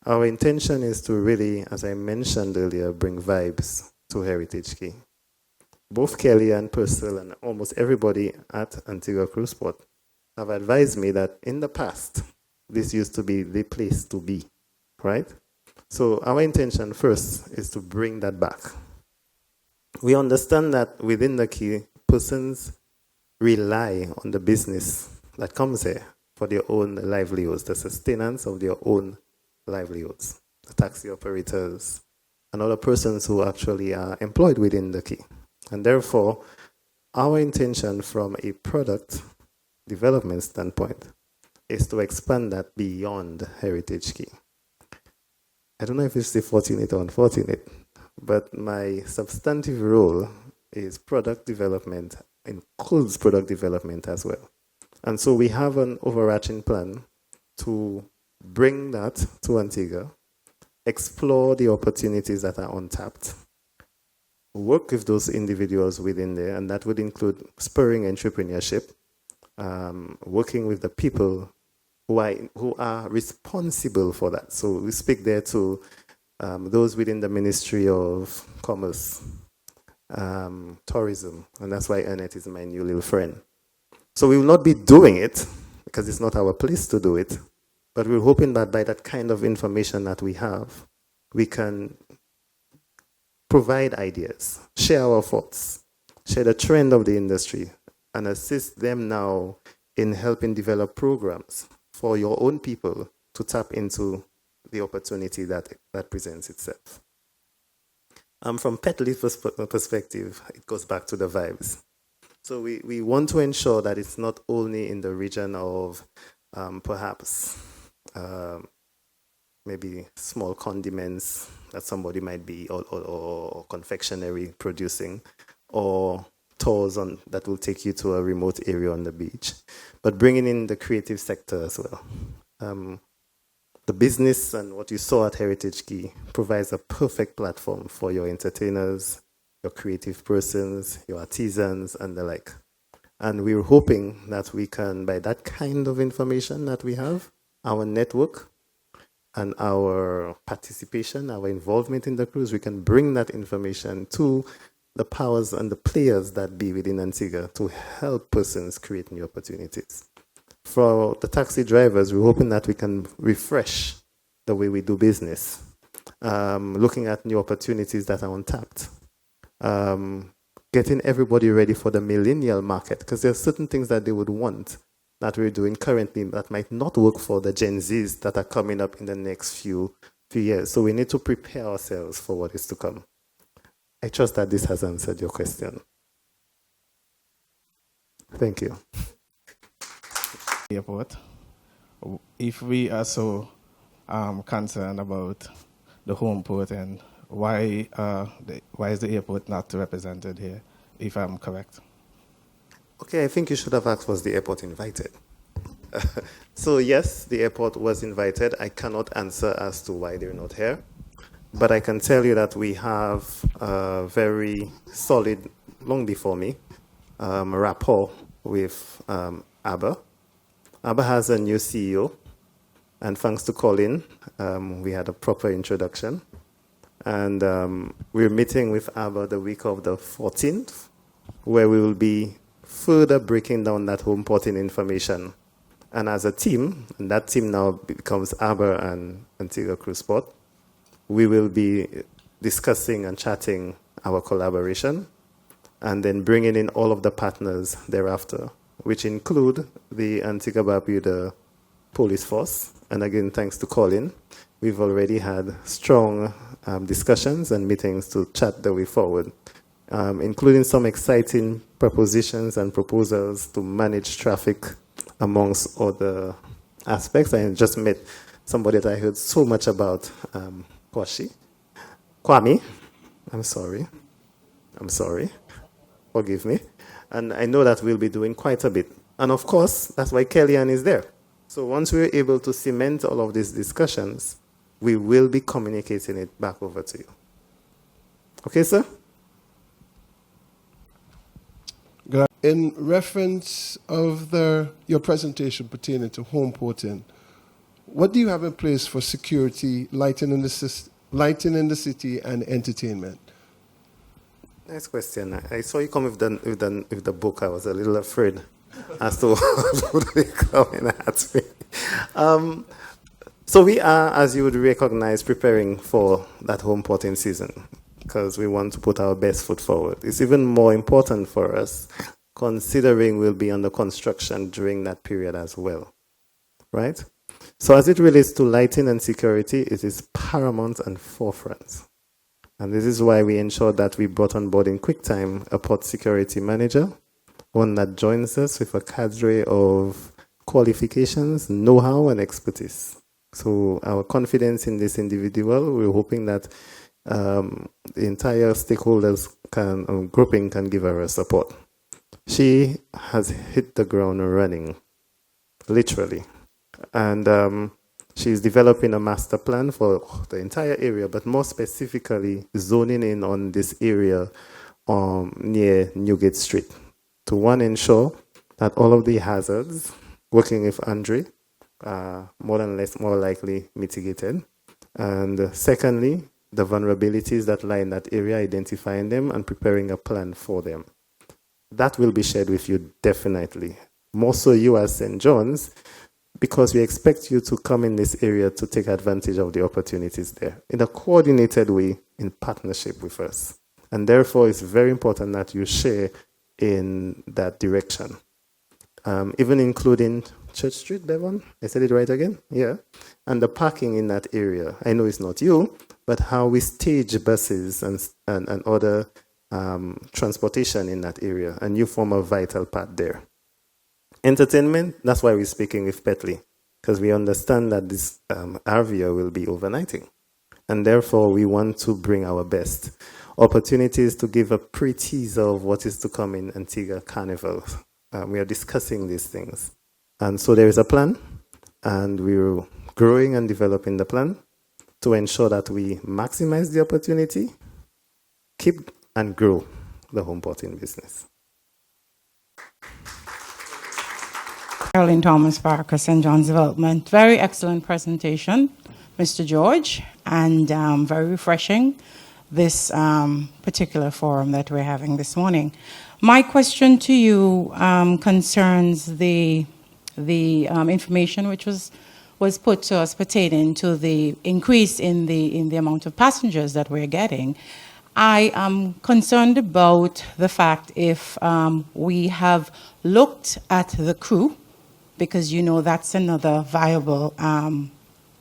Speaker 4: Our intention is to really, as I mentioned earlier, bring vibes to Heritage Key. Both Kelly and Purcell and almost everybody at Antigua Cruise Port have advised me that in the past, this used to be the place to be, right? So our intention first is to bring that back. We understand that within the Key, persons rely on the business that comes here for their own livelihoods, the sustenance of their own livelihoods, the taxi operators, and other persons who actually are employed within the Key. And therefore, our intention from a product development standpoint is to expand that beyond Heritage Key. I don't know if it's the fortunate or unfortunate, but my substantive role is product development, includes product development as well. And so we have an overarching plan to bring that to Antigua, explore the opportunities that are untapped, work with those individuals within there, and that would include spurring entrepreneurship, working with the people who are responsible for that. So we speak there to those within the Ministry of Commerce, Tourism, and that's why Annette is my new little friend. So we will not be doing it because it's not our place to do it, but we're hoping that by that kind of information that we have, we can provide ideas, share our thoughts, share the trend of the industry, and assist them now in helping develop programs for your own people to tap into the opportunity that presents itself. From Petley's perspective, it goes back to the vibes. So we want to ensure that it's not only in the region of perhaps maybe small condiments that somebody might be or confectionery producing, or tours that will take you to a remote area on the beach, but bringing in the creative sector as well. The business and what you saw at Heritage Key provides a perfect platform for your entertainers, your creative persons, your artisans, and the like. And we're hoping that we can, by that kind of information that we have, our network and our participation, our involvement in the cruise, we can bring that information to the powers and the players that be within Antigua to help persons create new opportunities. For the taxi drivers, we're hoping that we can refresh the way we do business, looking at new opportunities that are untapped, getting everybody ready for the millennial market, because there are certain things that they would want that we're doing currently that might not work for the Gen Zs that are coming up in the next few years. So we need to prepare ourselves for what is to come. I trust that this has answered your question. Thank you.
Speaker 7: Airport. If we are so concerned about the home port, and why is the airport not represented here, if I'm correct?
Speaker 4: Okay, I think you should have asked, was the airport invited? So yes, the airport was invited. I cannot answer as to why they're not here, but I can tell you that we have a very solid, long before me, rapport with ABBA. ABBA has a new CEO, and thanks to Colin, we had a proper introduction. And we're meeting with ABBA the week of the 14th, where we will be further breaking down that home porting information. And as a team, and that team now becomes ABBA and Antigua Cruise Port, we will be discussing and chatting our collaboration, and then bringing in all of the partners thereafter which include the Antigua Barbuda Police Force. And again, thanks to Colin, we've already had strong discussions and meetings to chat the way forward, including some exciting propositions and proposals to manage traffic amongst other aspects. I just met somebody that I heard so much about, Kwame. I'm sorry. Forgive me. And I know that we'll be doing quite a bit. And of course, that's why Kellyanne is there. So once we're able to cement all of these discussions, we will be communicating it back over to you. Okay, sir?
Speaker 8: In reference of your presentation pertaining to home porting, what do you have in place for security, lighting in the city, and entertainment?
Speaker 4: Nice question. I saw you come with the book. I was a little afraid as to what they come and ask me. So we are, as you would recognize, preparing for that home porting season because we want to put our best foot forward. It's even more important for us considering we'll be under construction during that period as well, right? So as it relates to lighting and security, it is paramount and forefront. And this is why we ensured that we brought on board in quick time a port security manager, one that joins us with a cadre of qualifications, know-how, and expertise. So our confidence in this individual, we're hoping that the entire stakeholders grouping can give her a support. She has hit the ground running, literally. And she's developing a master plan for the entire area, but more specifically zoning in on this area near Newgate Street to ensure that all of the hazards, working with Andre, more likely mitigated. And secondly, the vulnerabilities that lie in that area, identifying them and preparing a plan for them. That will be shared with you definitely. More so you as St. John's, because we expect you to come in this area to take advantage of the opportunities there in a coordinated way in partnership with us. And therefore, it's very important that you share in that direction. Even including Church Street, Devon? I said it right again? Yeah. And the parking in that area. I know it's not you, but how we stage buses and other transportation in that area. And you form a vital part there. Entertainment, that's why we're speaking with Petley, because we understand that this RVO will be overnighting. And therefore, we want to bring our best. Opportunities to give a pre-teaser of what is to come in Antigua Carnival. We are discussing these things. And so there is a plan, and we're growing and developing the plan to ensure that we maximize the opportunity, keep and grow the home porting business.
Speaker 9: Caroline Thomas Parker, St. John's Development. Very excellent presentation, Mr. George, and very refreshing, this particular forum that we're having this morning. My question to you concerns the information which was put to us pertaining to the increase in the amount of passengers that we're getting. I am concerned about the fact if we have looked at the crew, because you know that's another viable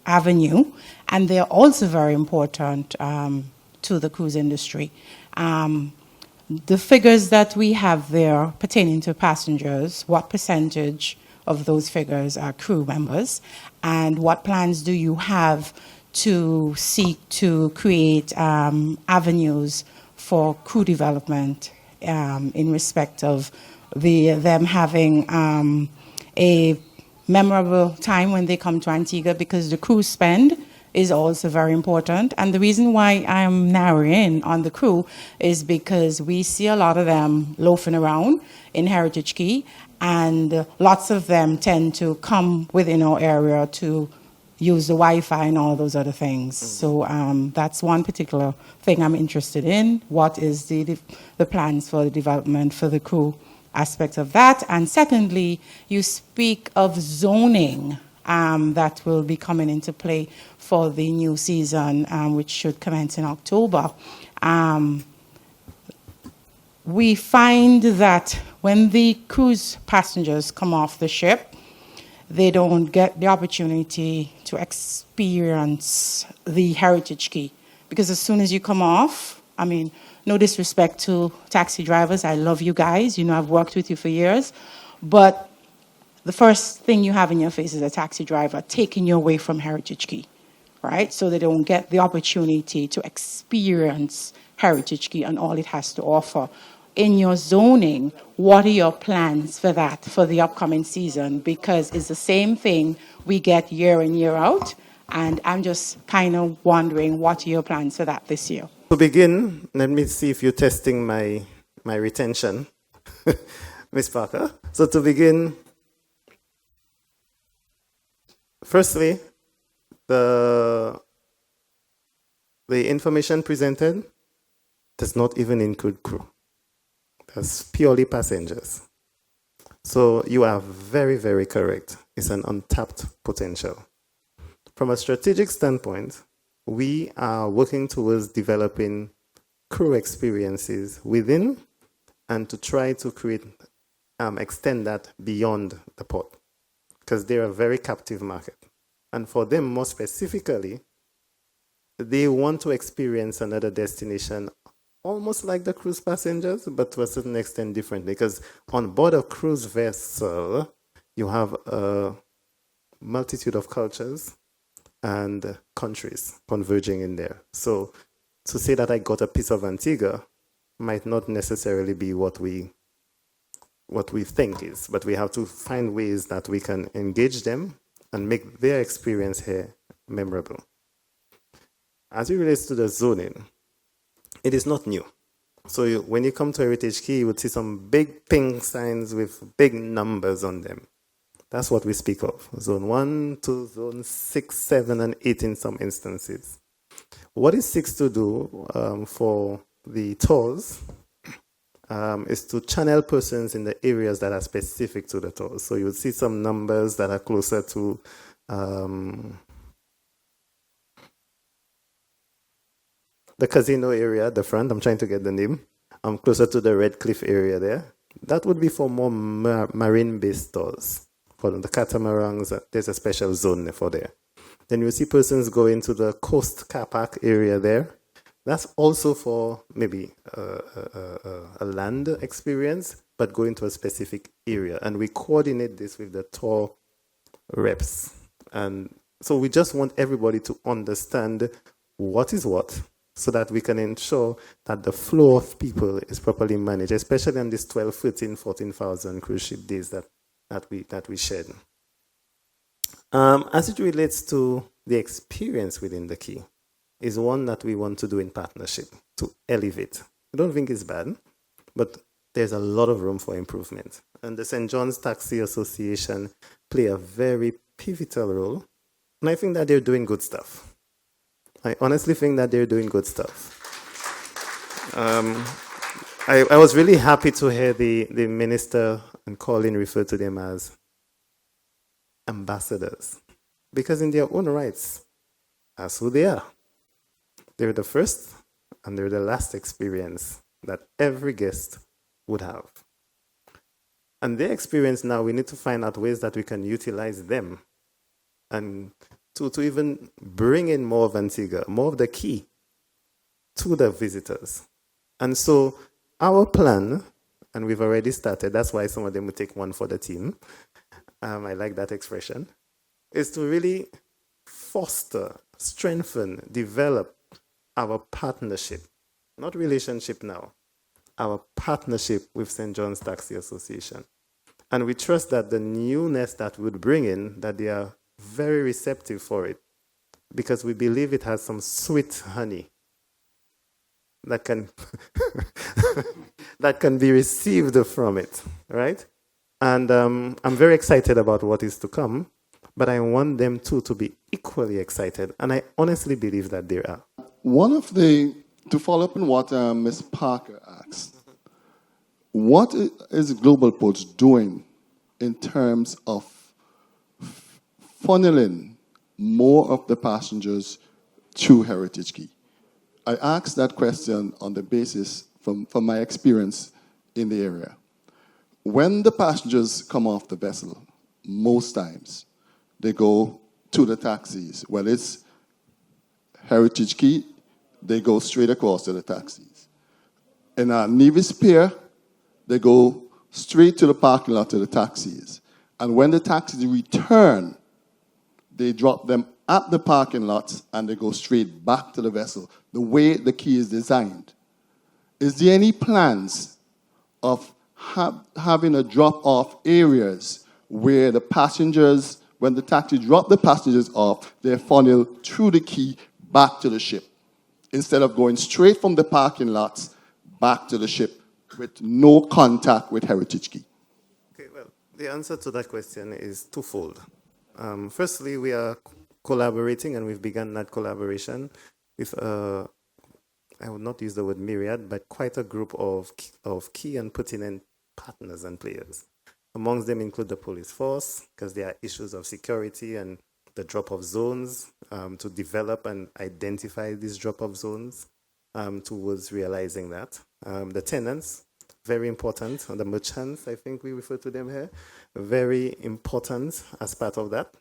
Speaker 9: avenue, and they're also very important to the cruise industry. The figures that we have there pertaining to passengers, what percentage of those figures are crew members, and what plans do you have to seek to create avenues for crew development in respect of them having a memorable time when they come to Antigua, because the crew spend is also very important. And the reason why I'm narrowing in on the crew is because we see a lot of them loafing around in Heritage Key, and lots of them tend to come within our area to use the Wi-Fi and all those other things. So that's one particular thing I'm interested in. What is the plans for the development for the crew aspect of that? And secondly, you speak of zoning that will be coming into play for the new season, which should commence in October. We find that when the cruise passengers come off the ship, they don't get the opportunity to experience the Heritage Key. Because as soon as you come off, I mean, no disrespect to taxi drivers, I love you guys, you know, I've worked with you for years, but the first thing you have in your face is a taxi driver taking you away from Heritage Key, right? So they don't get the opportunity to experience Heritage Key and all it has to offer. In your zoning, what are your plans for that for the upcoming season? Because it's the same thing we get year in, year out, and I'm just kind of wondering what are your plans for that this year?
Speaker 4: To begin, let me see if you're testing my retention, Ms. Parker. So to begin, firstly, the information presented does not even include crew. That's purely passengers. So you are very, very correct. It's an untapped potential. From a strategic standpoint, we are working towards developing crew experiences within and to try to create, extend that beyond the port, because they're a very captive market. And for them, more specifically, they want to experience another destination almost like the cruise passengers, but to a certain extent differently, because on board a cruise vessel, you have a multitude of cultures and countries converging in there. So to say that I got a piece of Antigua might not necessarily be what we think is, but we have to find ways that we can engage them and make their experience here memorable. As it relates to the zoning, it is not new. So when you come to Heritage Key, you would see some big pink signs with big numbers on them. That's what we speak of. Zone 1 to zone 6, 7, and 8 in some instances. What is 6 to do for the tours is to channel persons in the areas that are specific to the tours. So you would see some numbers that are closer to the casino area at the front. I'm trying to get the name. Closer to the Red Cliff area there. That would be for more marine-based tours. For the catamarans, there's a special zone for there. Then you see persons go into the coast car park area there. That's also for maybe a land experience, but go into a specific area. And we coordinate this with the tour reps. And so we just want everybody to understand what is what, so that we can ensure that the flow of people is properly managed, especially on these 12, 13, 14,000 cruise ship days that we shared. As it relates to the experience within the Key, is one that we want to do in partnership to elevate. I don't think it's bad, but there's a lot of room for improvement. And the St. John's Taxi Association play a very pivotal role, and I think that they're doing good stuff. I honestly think that they're doing good stuff. I was really happy to hear the minister and Colin refer to them as ambassadors, because in their own rights, that's who they are. They're the first and they're the last experience that every guest would have. And their experience now, we need to find out ways that we can utilize them and to even bring in more of Antigua, more of the Key to the visitors. And so our plan, and we've already started, that's why some of them will take one for the team, I like that expression, is to really foster, strengthen, develop our partnership, not relationship now, our partnership with St. John's Taxi Association. And we trust that the newness that we would bring in, that they are very receptive for it, because we believe it has some sweet honey that can that can be received from it, right? And I'm very excited about what is to come, but I want them too to be equally excited, and I honestly believe that they are.
Speaker 10: To follow up on what Ms. Parker asked, what is Global Ports doing in terms of funneling more of the passengers to Heritage Key? I asked that question on the basis from my experience in the area. when the passengers come off the vessel, most times they go to the taxis. Well, it's Heritage Key, they go straight across to the taxis. In Nevis Pier, they go straight to the parking lot to the taxis. And when the taxis return, they drop them at the parking lots and they go straight back to the vessel, the way the key is designed. Is there any plans of having a drop-off areas where the passengers, when the taxi drop the passengers off, they're funneled through the key back to the ship, instead of going straight from the parking lots back to the ship with no contact with Heritage Key?
Speaker 4: Okay, well, the answer to that question is twofold. Firstly, we are collaborating, and we've begun that collaboration with, I would not use the word myriad, but quite a group of key and pertinent partners and players. Amongst them include the police force, because there are issues of security and the drop-off zones, to develop and identify these drop-off zones towards realizing that. The tenants, very important, and the merchants, I think we refer to them here, very important as part of that.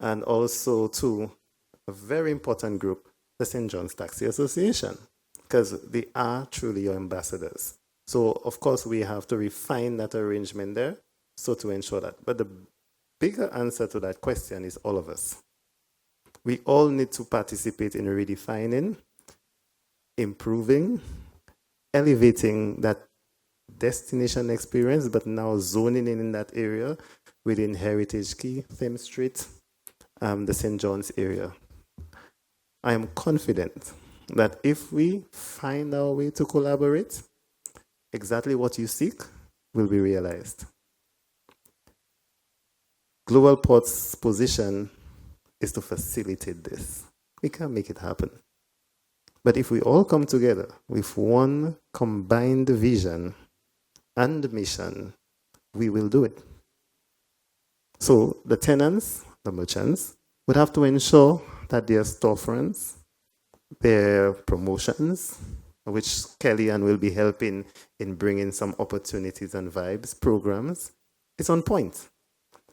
Speaker 4: And also, too, a very important group, the St. John's Taxi Association, because they are truly your ambassadors. So, of course, we have to refine that arrangement there, so to ensure that. But the bigger answer to that question is all of us. We all need to participate in redefining, improving, elevating that destination experience, but now zoning in that area within Heritage Key, Thames Street, the St. John's area. I am confident that if we find our way to collaborate, exactly what you seek will be realized. Global Port's position is to facilitate this. We can't make it happen. But if we all come together with one combined vision and mission, we will do it. So the tenants, the merchants, would have to ensure that their storefronts, their promotions, which Kellyanne will be helping in bringing some opportunities and vibes, programs, is on point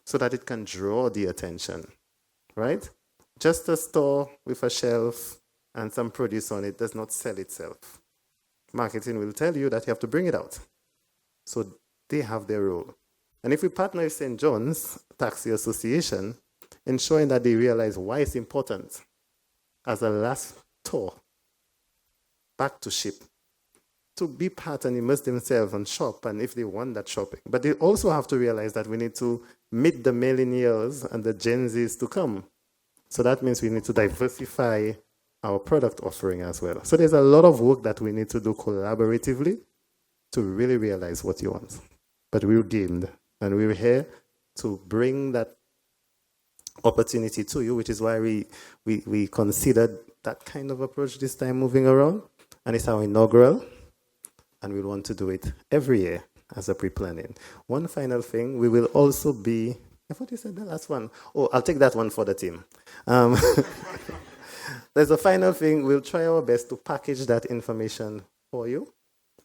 Speaker 4: so that it can draw the attention, right? Just a store with a shelf and some produce on it does not sell itself. Marketing will tell you that you have to bring it out. So they have their role. And if we partner with St. John's Taxi Association, ensuring that they realize why it's important as a last tour back to ship, to be part and immerse themselves and shop, and if they want that shopping. But they also have to realize that we need to meet the millennials and the Gen Zs to come. So that means we need to diversify our product offering as well. So there's a lot of work that we need to do collaboratively to really realize what you want. But we're deemed, and we're here to bring that opportunity to you, which is why we considered that kind of approach this time moving around. And it's our inaugural, and we'll want to do it every year as a pre-planning. One final thing, we will also be, I thought you said the last one. Oh, I'll take that one for the team. There's a final thing, we'll try our best to package that information for you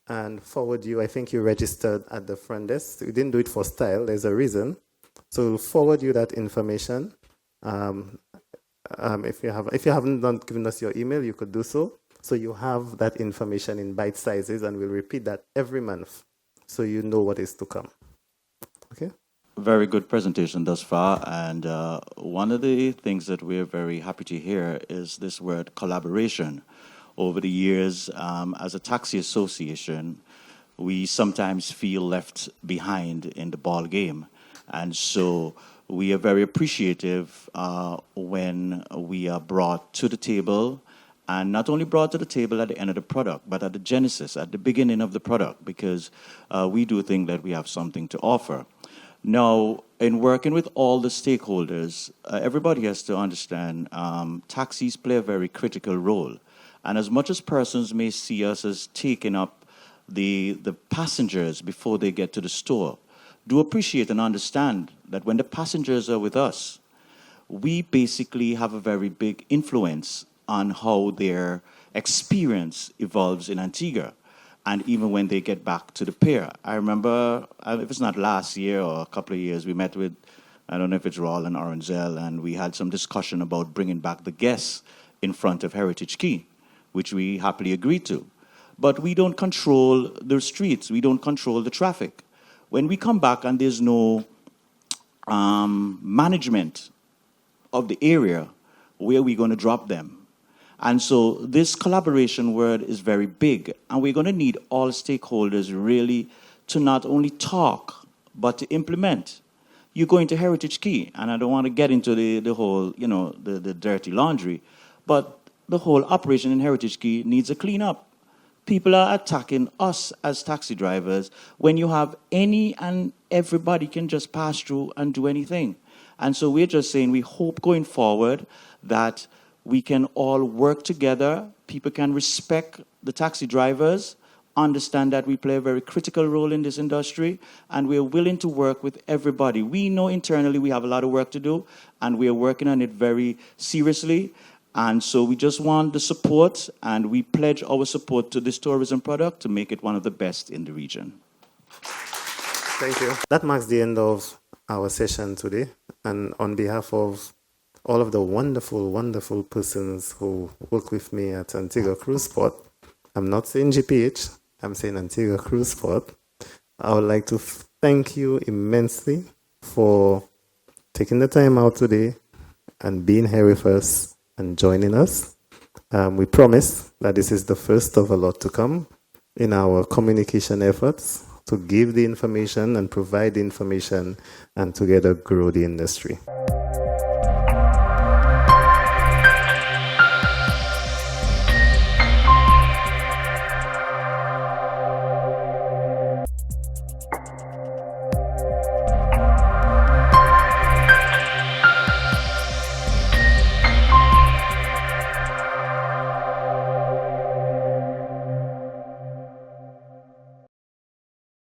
Speaker 4: and forward you. I think you registered at the front desk. We didn't do it for style, there's a reason. So we'll forward you that information. If you haven't given us your email, you could do so. So you have that information in bite sizes, and we'll repeat that every month so you know what is to come. Okay?
Speaker 11: Very good presentation thus far. And one of the things that we're very happy to hear is this word collaboration. Over the years, as a taxi association, we sometimes feel left behind in the ball game. And so we are very appreciative when we are brought to the table, and not only brought to the table at the end of the product, but at the genesis, at the beginning of the product, because we do think that we have something to offer. Now, in working with all the stakeholders, everybody has to understand taxis play a very critical role. And as much as persons may see us as taking up the passengers before they get to the store, do appreciate and understand that when the passengers are with us, we basically have a very big influence on how their experience evolves in Antigua. and even when they get back to the pier. I remember, if it's not last year or a couple of years, we met with, I don't know if it's Raul and Oranzel, and we had some discussion about bringing back the guests in front of Heritage Quay, which we happily agreed to. But we don't control the streets. We don't control the traffic. When we come back and there's no management of the area, where are we going to drop them? And so this collaboration word is very big, and we're going to need all stakeholders really to not only talk, but to implement. You go into Heritage Quay, and I don't want to get into the whole, the dirty laundry, but the whole operation in Heritage Quay needs a cleanup. People are attacking us as taxi drivers when you have any and everybody can just pass through and do anything. And so we're just saying we hope going forward that we can all work together. People can respect the taxi drivers, understand that we play a very critical role in this industry, and we're willing to work with everybody. We know internally we have a lot of work to do, and we are working on it very seriously. And so we just want the support, and we pledge our support to this tourism product to make it one of the best in the region.
Speaker 4: Thank you. That marks the end of our session today. And on behalf of all of the wonderful, wonderful persons who work with me at Antigua Cruise Port, I'm not saying GPH, I'm saying Antigua Cruise Port. I would like to thank you immensely for taking the time out today and being here with us and joining us. We promise that this is the first of a lot to come in our communication efforts to give the information and provide the information and together grow the industry.